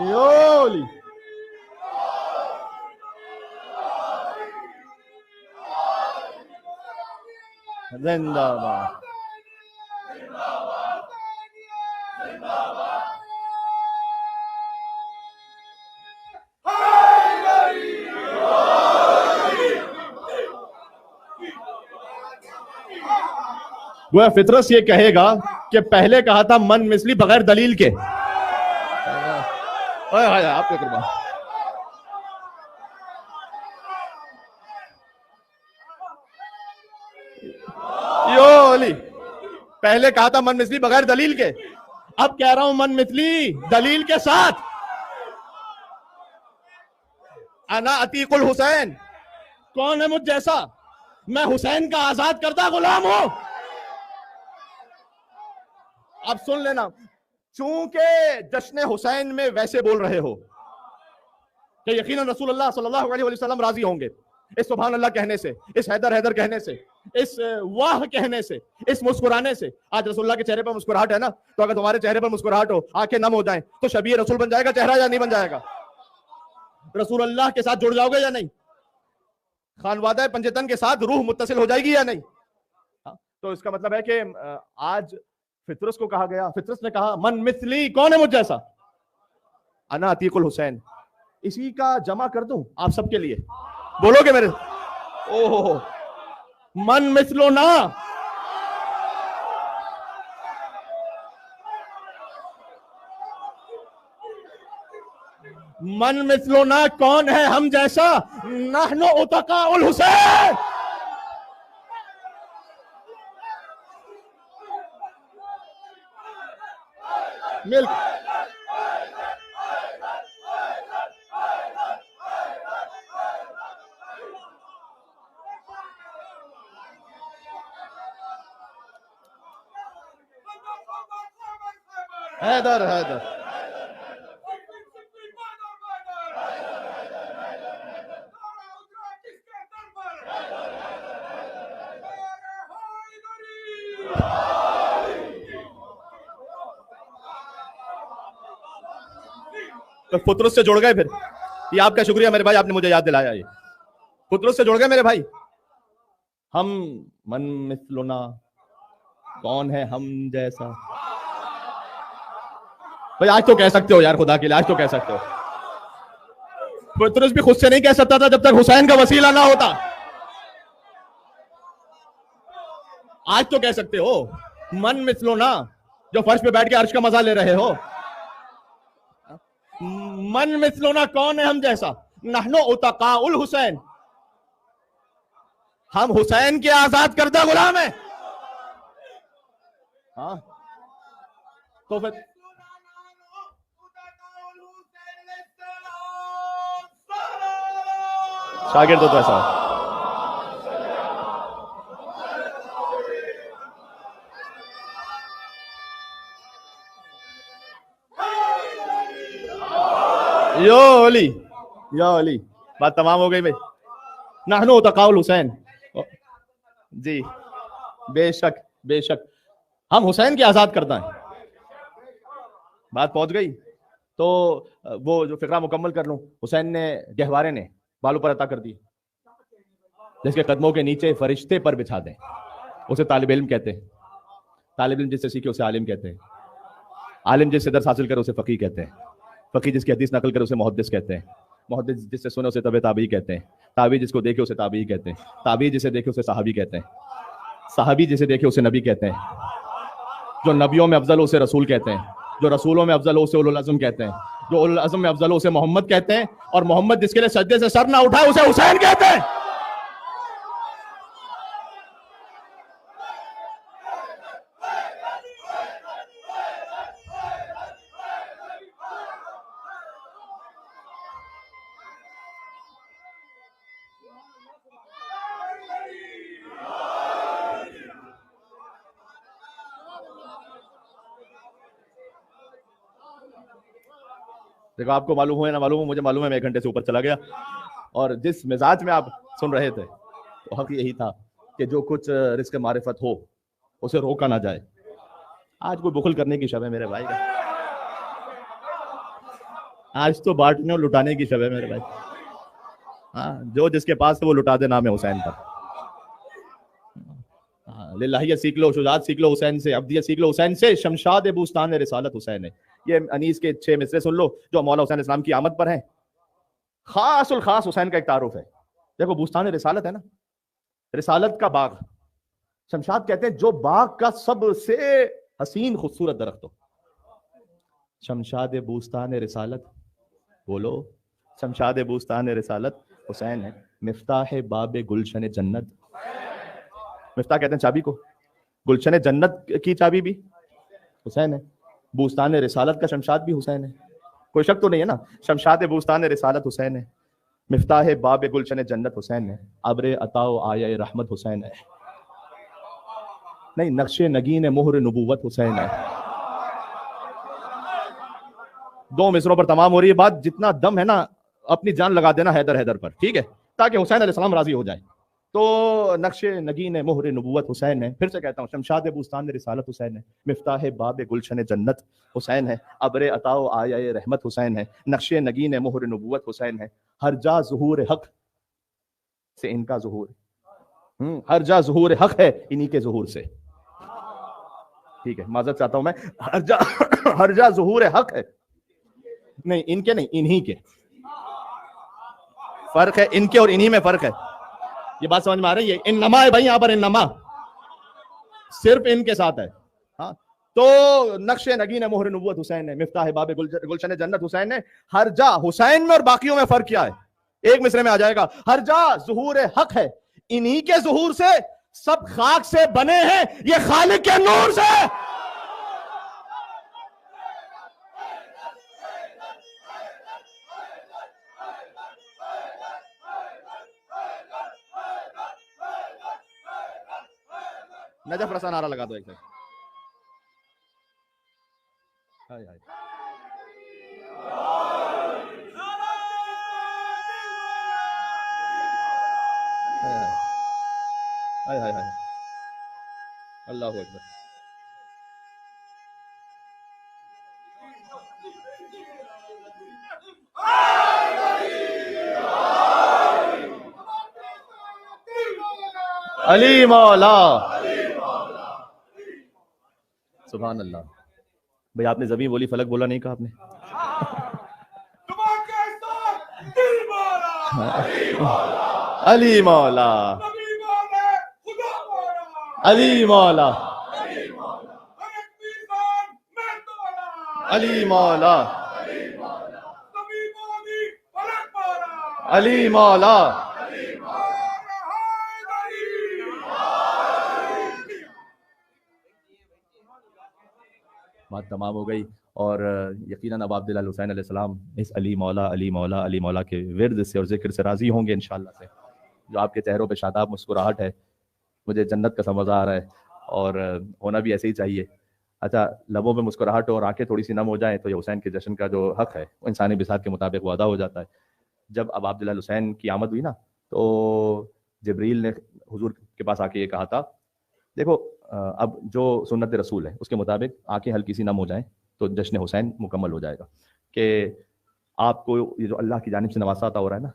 یولی زندہ باد. گویا فطرس یہ کہے گا کہ پہلے کہا تھا من مثلی بغیر دلیل کے. آپ قربان. یولی, پہلے کہا تھا من مثلی بغیر دلیل کے, اب کہہ رہا ہوں من مثلی دلیل کے ساتھ. انا عتیق الحسین, کون ہے مجھ جیسا؟ میں حسین کا آزاد کردہ غلام ہوں. اب سن لینا, چونکہ جشن حسین میں ویسے بول رہے ہو کہ یقیناً رسول اللہ صلی اللہ علیہ وسلم راضی ہوں گے اس سبحان اللہ کہنے سے, اس حیدر حیدر کہنے سے, اس واہ کہنے سے, اس مسکرانے سے. آج رسول اللہ کے چہرے پر مسکراہٹ ہے نا, تو اگر تمہارے چہرے پر مسکراہٹ ہو, آنکھیں نم ہو جائیں, تو شبیہ رسول بن جائے گا چہرہ یا نہیں بن جائے گا؟ رسول اللہ کے ساتھ جڑ جاؤ گے یا نہیں؟ خانوادہ پنجتن کے ساتھ روح متصل ہو جائے گی یا نہیں؟ تو اس کا مطلب ہے کہ آج فطرس کو کہا گیا، فطرس نے کہا من مثلی، کون ہے مجھ جیسا؟ انا عتیق الحسین. اسی کا جمع کر دوں آپ سب کے لیے، بولو گے میرے؟ اوہ من مثلنا، من مثلنا، کون ہے ہم جیسا؟ نحن عتقاء الحسین. ملک حیدر حیدر فطرت سے جڑ گئے. پھر یہ آپ کا شکریہ میرے بھائی، آپ نے مجھے یاد دلایا. یہ فطرت سے جڑ گئے میرے بھائی. ہم من مثلنا، کون ہے ہم جیسا؟ بھائی آج تو کہہ سکتے ہو یار، خدا کے لیے آج تو کہہ سکتے ہو. فطرت بھی خود سے نہیں کہہ سکتا تھا جب تک حسین کا وسیلہ نہ ہوتا. آج تو کہہ سکتے ہو من مثلنا، جو فرش پہ بیٹھ کے عرش کا مزہ لے رہے ہو. من مثلنا، کون ہے ہم جیسا؟ نحن عتقاء الحسین، ہم حسین کے آزاد کردہ غلام ہیں. ہاں تو پھر شاگرد تو ایسا یو علی، یا علی. بات تمام ہو گئی بھائی. نحن عتقاء الحسین، جی بے شک بے شک ہم حسین کے آزاد کردہ ہیں. بات پہنچ گئی. تو وہ جو فقرہ مکمل کر لوں. حسین نے گہوارے نے بالوں پر عطا کر دی، جس کے قدموں کے نیچے فرشتے پر بچھا دیں. اسے طالب علم کہتے ہیں. طالب علم جس سے سیکھے اسے عالم کہتے ہیں. عالم جس سے درس حاصل کرے اسے فقیہ کہتے ہیں. فقیہ جس کی حدیث نقل کرے اسے محدث کہتے ہیں. محدث جس سے سنے اسے تابعی کہتے ہیں. تابعی جس کو دیکھے اسے تابعی کہتے ہیں. تابعی جسے دیکھے اسے صحابی کہتے ہیں. صحابی جسے دیکھے اسے نبی کہتے ہیں. جو نبیوں میں افضل ہو اسے رسول کہتے ہیں. جو رسولوں میں افضل ہو اسے اولو العزم کہتے ہیں. جو اولو العزم میں افضل ہو اسے محمد کہتے ہیں. اور محمد جس کے لیے سجدے سے سر نہ اٹھائے اسے حسین کہتے ہیں. دیکھو آپ کو معلوم ہو یا نہ معلوم ہو، مجھے معلوم ہے میں 1 گھنٹے سے اوپر چلا گیا. اور جس مزاج میں آپ سن رہے تھے تو حق یہی تھا کہ جو کچھ رزق معرفت ہو اسے روکا نہ جائے. آج کوئی بخل کرنے کی شب ہے میرے بھائی کا. آج تو بانٹنے اور لٹانے کی شب ہے میرے بھائی. ہاں جو جس کے پاس ہے وہ لٹا دے نام حسین پر. للہیت سیکھ لو، شجاعت سیکھ لو حسین سے، عبدیت سیکھ لو حسین سے. شمشاد بوستان رسالت حسین ہے. یہ انیس کے 6 مصرے سن لو جو مولا حسین اسلام کی آمد پر ہیں. خاص الخاص حسین کا ایک تعارف ہے. دیکھو بوستان رسالت ہے نا، رسالت کا باغ. شمشاد کہتے ہیں جو باغ کا سب سے حسین خوبصورت درخت ہو. شمشاد بوستان رسالت، بولو شمشاد بوستان رسالت حسین ہے. مفتاح باب گلشن جنت. مفتاح کہتے ہیں چابی کو. گلشن جنت کی چابی بھی حسین ہے. بوستان رسالت کا شمشاد بھی حسین ہے. کوئی شک تو نہیں ہے نا. شمشاد بوستان رسالت حسین ہے. مفتاح باب گلشن جنت حسین ہے. ابر عطا و آیہ رحمت حسین ہے. نہیں، نقش نگین مہر نبوت حسین ہے. 2 مصروں پر تمام ہو رہی ہے بات. جتنا دم ہے نا اپنی جان لگا دینا حیدر حیدر پر، ٹھیک ہے، تاکہ حسین علیہ السلام راضی ہو جائیں. تو نقش نگین مہر نبوت حسین ہے. پھر سے کہتا ہوں شمشاد بوستان رسالت حسین ہے. مفتاح باب گلشن جنت حسین ہے. ابر عطا و آیہ رحمت حسین ہے. نقش نگین مہر نبوت حسین ہے. ہر جا ظہور حق سے ان کا ظہور ہے، ہر جا ظہور حق ہے انہی کے ظہور سے. ٹھیک ہے، معذرت چاہتا ہوں میں، ہر جا ظہور حق ہے، نہیں ان کے نہیں، انہی کے. فرق ہے ان کے اور انہی میں فرق ہے. یہ بات سمجھ میں آ رہی ہے؟ انما ہے بھائی یہاں پر، انما صرف ان کے ساتھ ہے. ہاں تو نقش نگین مہر نبوت حسین نے، مفتاح باب گلشن جنت حسین نے. ہر جا حسین میں اور باقیوں میں فرق کیا ہے؟ ایک مصرے میں آ جائے گا، ہر جا ظہور حق ہے، انہی کے ظہور سے. سب خاک سے بنے ہیں، یہ خالق کے نور سے. نجف رسا نعرہ لگا دو ایک سیکنڈ. ہائے ہائے ہائے ہائے ہائے، اللہ اکبر. علی مولا، سبحان اللہ. بھئی آپ نے زمین بولی، فلک بولا نہیں کہا آپ نے. علی مولا، علی مولا، علی مولا، علی مولا. بات تمام ہو گئی. اور یقیناً اب عبداللہ حسین علیہ السلام اس علی مولا علی مولا علی مولا کے ورد سے اور ذکر سے راضی ہوں گے انشاءاللہ سے. جو آپ کے چہروں پہ شاداب مسکراہٹ ہے، مجھے جنت کا سمجھ آ رہا ہے، اور ہونا بھی ایسے ہی چاہیے. اچھا، لبوں پہ مسکراہٹ ہو اور آنکھیں تھوڑی سی نم ہو جائیں تو یہ حسین کے جشن کا جو حق ہے وہ انسانی بساط کے مطابق وہ ادا ہو جاتا ہے. جب اب عبداللہ حسین کی آمد ہوئی نا، تو جبریل نے حضور کے پاس آ کے یہ کہا تھا، دیکھو اب جو سنت رسول ہے اس کے مطابق آنکھیں ہلکی سی نم ہو جائیں تو جشن حسین مکمل ہو جائے گا. کہ آپ کو یہ جو اللہ کی جانب سے نواسا عطا ہو رہا ہے نا،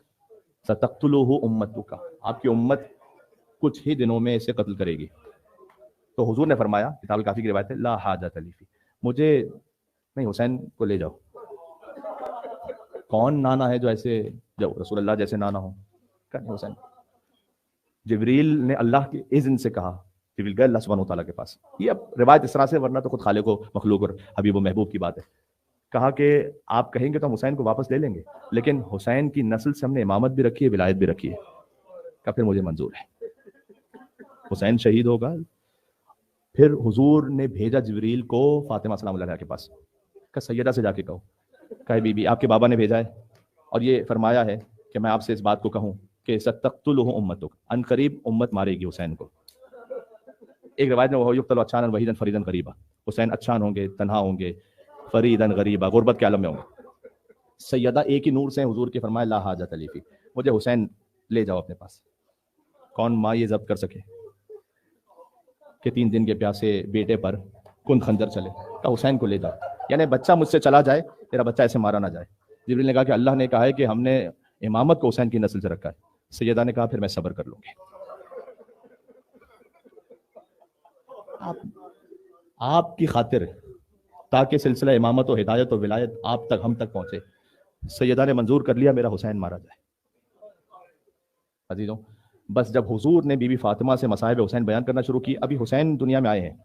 ستقتلہ امتک، آپ کی امت کچھ ہی دنوں میں اسے قتل کرے گی. تو حضور نے فرمایا، کتاب الکافی کی روایت ہے، لا حاجت لی فی، مجھے نہیں، حسین کو لے جاؤ. کون نانا ہے جو ایسے، جو رسول اللہ جیسے نانا ہو؟ حسین. جبریل نے اللہ کے اذن سے کہا، جبریل گئے اللہ سبحانہ و تعالیٰ کے پاس. یہ اب روایت اس طرح سے، ورنہ تو خود خالق و مخلوق اور حبیب و محبوب کی بات ہے. کہا کہ آپ کہیں گے تو ہم حسین کو واپس لے لیں گے، لیکن حسین کی نسل سے ہم نے امامت بھی رکھی ہے، ولایت بھی رکھی ہے. کہا پھر مجھے منظور ہے. حسین شہید ہوگا. پھر حضور نے بھیجا جبریل کو فاطمہ سلام اللہ علیہ کے پاس. کہا سیدہ سے جا کے کہو، کہا بی بی آپ کے بابا نے بھیجا ہے اور یہ فرمایا ہے کہ میں آپ سے اس بات کو کہوں کہ ستقتلہ امتک، ان قریب امت مارے گی حسین کو. ایک روایت میں وہ یقتل اچھانا وحیدن فریدن غریبا، حسین اچھان ہوں گے، تنہا ہوں گے، فریدن غریبا، غربت کے عالم میں ہوں گے. سیدہ ایک ہی نور سے حضور کے فرمایا لا حاجت لی فی، مجھے حسین لے جاؤ اپنے پاس. کون ماں یہ ضبط کر سکے کہ 3 دن کے پیاسے بیٹے پر کن خنجر چلے؟ کہ حسین کو لے جاؤ، یعنی بچہ مجھ سے چلا جائے، تیرا بچہ ایسے مارا نہ جائے. جبریل نے کہا کہ اللہ نے کہا ہے کہ ہم نے امامت کو حسین کی نسل سے رکھا ہے. سیدہ نے کہا پھر میں صبر کر لوں گی. آپ کی خاطر تاکہ سلسلہ امامت و ہدایت و ولایت آپ تک، ہم تک پہنچے، سیدہ نے منظور کر لیا میرا حسین مارا جائے. عزیزوں، بس جب حضور نے بی بی فاطمہ سے مصائب حسین بیان کرنا شروع کی، ابھی حسین دنیا میں آئے ہیں.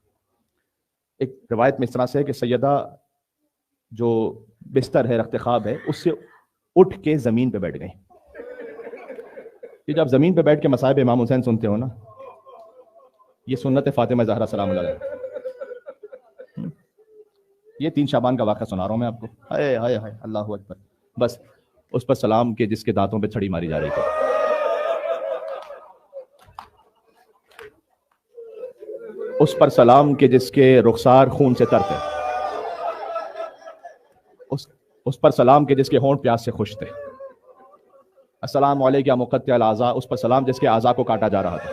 ایک روایت میں اس طرح سے ہے کہ سیدہ جو بستر ہے، رخت خواب ہے، اس سے اٹھ کے زمین پہ بیٹھ گئیں. یہ جب زمین پہ بیٹھ کے مصائب امام حسین سنتے ہو نا، یہ سنت فاطمہ زہرا سلام اللہ علیہ. یہ 3 شعبان کا واقعہ سنا رہا ہوں میں آپ کو. ہائے ہائے ہائے، اللہ اکبر. بس اس پر سلام کے جس کے دانتوں پہ چھڑی ماری جا رہی تھی، اس پر سلام کے جس کے رخسار خون سے تر تھے، اس پر سلام کے جس کے ہونٹ پیاس سے خوش تھے. السلام علیک یا مقطع الاعضاء، اس پر سلام جس کے اعضاء کو کاٹا جا رہا تھا.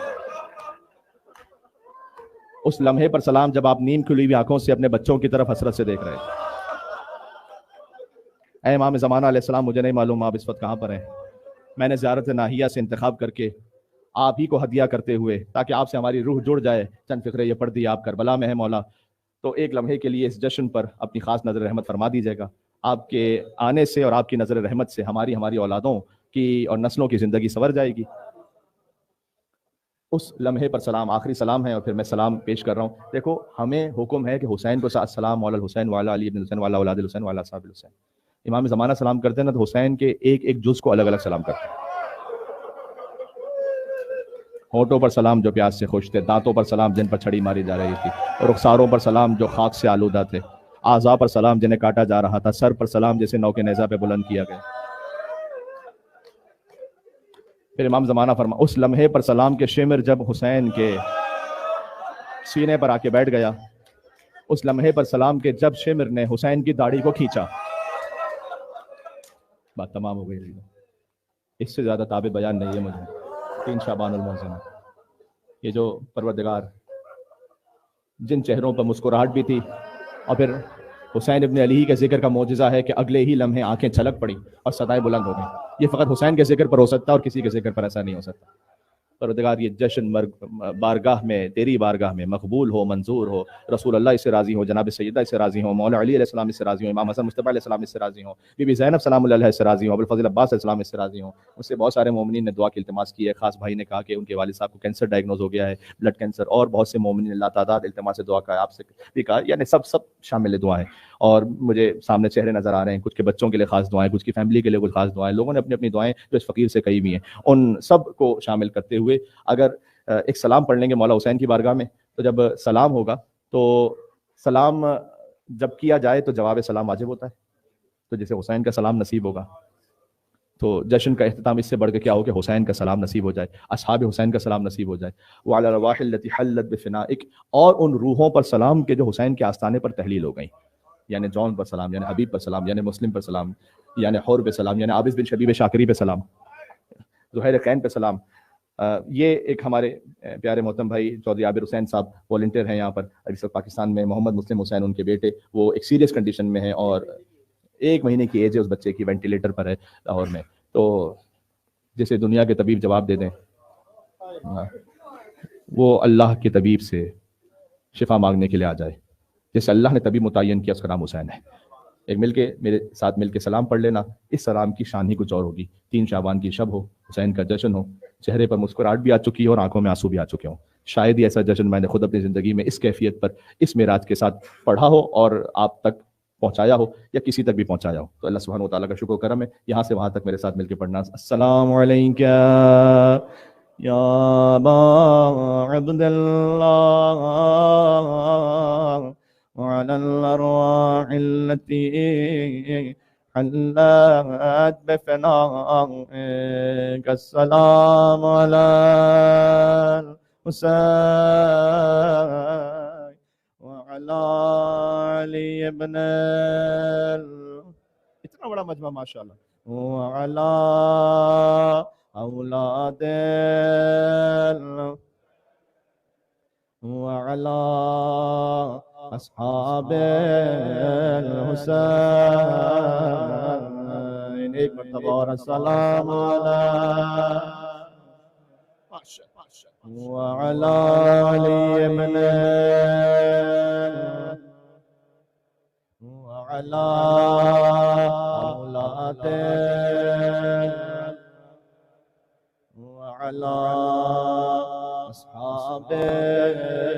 اس لمحے پر سلام جب آپ نیند کھلی ہوئی آنکھوں سے اپنے بچوں کی طرف حسرت سے دیکھ رہے ہیں. اے امام زمانہ علیہ السلام، مجھے نہیں معلوم آپ اس وقت کہاں پر ہیں. میں نے زیارت ناہیہ سے انتخاب کر کے آپ ہی کو ہدیہ کرتے ہوئے، تاکہ آپ سے ہماری روح جڑ جائے. چند فقرے یہ پڑھ دی. آپ کربلا میں ہے مولا، تو ایک لمحے کے لیے اس جشن پر اپنی خاص نظر رحمت فرما دیجیے گا. آپ کے آنے سے اور آپ کی نظر رحمت سے ہماری اولادوں کی اور نسلوں کی زندگی سنور جائے گی. اس لمحے پر سلام آخری سلام ہے، اور پھر میں سلام پیش کر رہا ہوں. دیکھو، ہمیں حکم ہے کہ حسین کو ساتھ سلام علی الحسین وعلی علی ابن الحسین وعلی اولاد الحسین وعلی اصحاب الحسین. امام زمانہ سلام کرتے ہیں نا، تو حسین کے ایک ایک جز کو الگ الگ سلام کرتے ہیں. ہونٹوں پر سلام جو پیاس سے خوش تھے، دانتوں پر سلام جن پر چھڑی ماری جا رہی تھی، اور رخساروں پر سلام جو خاک سے آلودہ تھے، اعضاء پر سلام جنہیں کاٹا جا رہا تھا، سر پر سلام جسے نو کے نیزہ پہ بلند کیا گیا. پھر امام زمانہ فرما اس لمحے پر سلام کے شمر جب حسین کے سینے پر آ کے بیٹھ گیا، اس لمحے پر سلام کے جب شمر نے حسین کی داڑھی کو کھینچا. بات تمام ہو گئی. اس سے زیادہ تابع بیان نہیں ہے مجھے. 3 شعبان المحزن، یہ جو پروردگار جن چہروں پر مسکراہٹ بھی تھی، اور پھر حسین ابن علی کے ذکر کا معجزہ ہے کہ اگلے ہی لمحے آنکھیں چھلک پڑی اور صدائیں بلند ہو گئیں. یہ فقط حسین کے ذکر پر ہو سکتا ہے اور کسی کے ذکر پر ایسا نہیں ہو سکتا. پروردگار یہ جشن بارگاہ میں، تیری بارگاہ میں مقبول ہو، منظور ہو. رسول اللہ اس سے راضی ہو، جناب سیدہ اس سے راضی ہوں، مولا علی علیہ السلام اس سے راضی ہوں، امام حسن مصطفیٰ علیہ السلام اس سے راضی ہوں، بی بی زینب سلام اللہ علیہ اس سے راضی ہوں، ابوالفضل عباس علیہ السلام اس سے راضی ہوں. اس سے بہت سارے مومنین نے دعا کی التماس کی ہے. خاص بھائی نے کہا کہ ان کے والد صاحب کو کینسر ڈائگنوز ہو گیا ہے، بلڈ کینسر، اور بہت سے مومنین نے لاتعداد التماس دعا کا ہے. آپ سے بھی کہا، یعنی سب شامل ہے دعائیں. اور مجھے سامنے چہرے نظر آ رہے ہیں، کچھ کے بچوں کے لیے خاص دعائیں، کچھ کی فیملی کے لیے کچھ خاص دعائیں. لوگوں نے اپنی اپنی دعائیں جو اس فقیر سے کہی ہوئی ہیں، ان سب کو شامل کرتے ہوئے اگر ایک سلام پڑھ لیں گے مولا حسین کی بارگاہ میں، تو جب سلام ہوگا تو سلام جب کیا جائے تو جواب سلام واجب ہوتا ہے. تو جیسے حسین کا سلام نصیب ہوگا تو جشن کا اختتام اس سے بڑھ کے کیا ہو کہ حسین کا سلام نصیب ہو جائے، اصحاب حسین کا سلام نصیب ہو جائے. وعلی الارواح التي حلت بفنائک، اور ان روحوں پر سلام کے جو حسین کے آستانے پر تحلیل ہو گئیں. یعنی جون پر سلام، یعنی حبیب پر سلام، یعنی مسلم پر سلام، یعنی حور پہ سلام، یعنی عابس بن شبیب شاکری پہ سلام، زہیر قین پہ سلام. یہ ایک ہمارے پیارے محترم بھائی چودھری عابر حسین صاحب والنٹیئر ہیں یہاں پر اس وقت پاکستان میں. محمد مسلم حسین ان کے بیٹے، وہ ایک سیریس کنڈیشن میں ہیں اور 1 مہینے کی ایج ہے اس بچے کی، وینٹیلیٹر پر ہے لاہور میں. تو جیسے دنیا کے طبیب جواب دے دیں، وہ اللہ کے طبیب سے شفا مانگنے کے لیے آ جائے. جیسے اللہ نے طبیب متعین کیا، اس کا نام حسین ہے. ایک مل کے میرے ساتھ مل کے سلام پڑھ لینا. اس سلام کی شان ہی کچھ اور ہوگی. 3 شعبان کی شب ہو، حسین کا جشن ہو، چہرے پر مسکراہٹ بھی آ چکی ہے اور آنکھوں میں آنسو بھی آ چکے ہوں. شاید ہی ایسا جشن میں نے خود اپنی زندگی میں اس کیفیت پر اس معراج کے ساتھ پڑھا ہو اور آپ تک پہنچایا ہو یا کسی تک بھی پہنچایا ہو. تو اللہ سبحانہ و تعالیٰ کا شکر و کرم ہے. یہاں سے وہاں تک میرے ساتھ مل کے پڑھنا. السلام علیکم یا ابا عبد اللہ وعلی الارواح التي حلت بفنائك. السلام على الحسين وعلى علي ابن اتنا بڑا مجمع ماشاء اللہ. وعلى اولاد وعلى اصحاب الحسین. ایک مرتبہ اور السلام علی وعلى علي ابن وعلى اولاد وعلى اصحاب الحسین.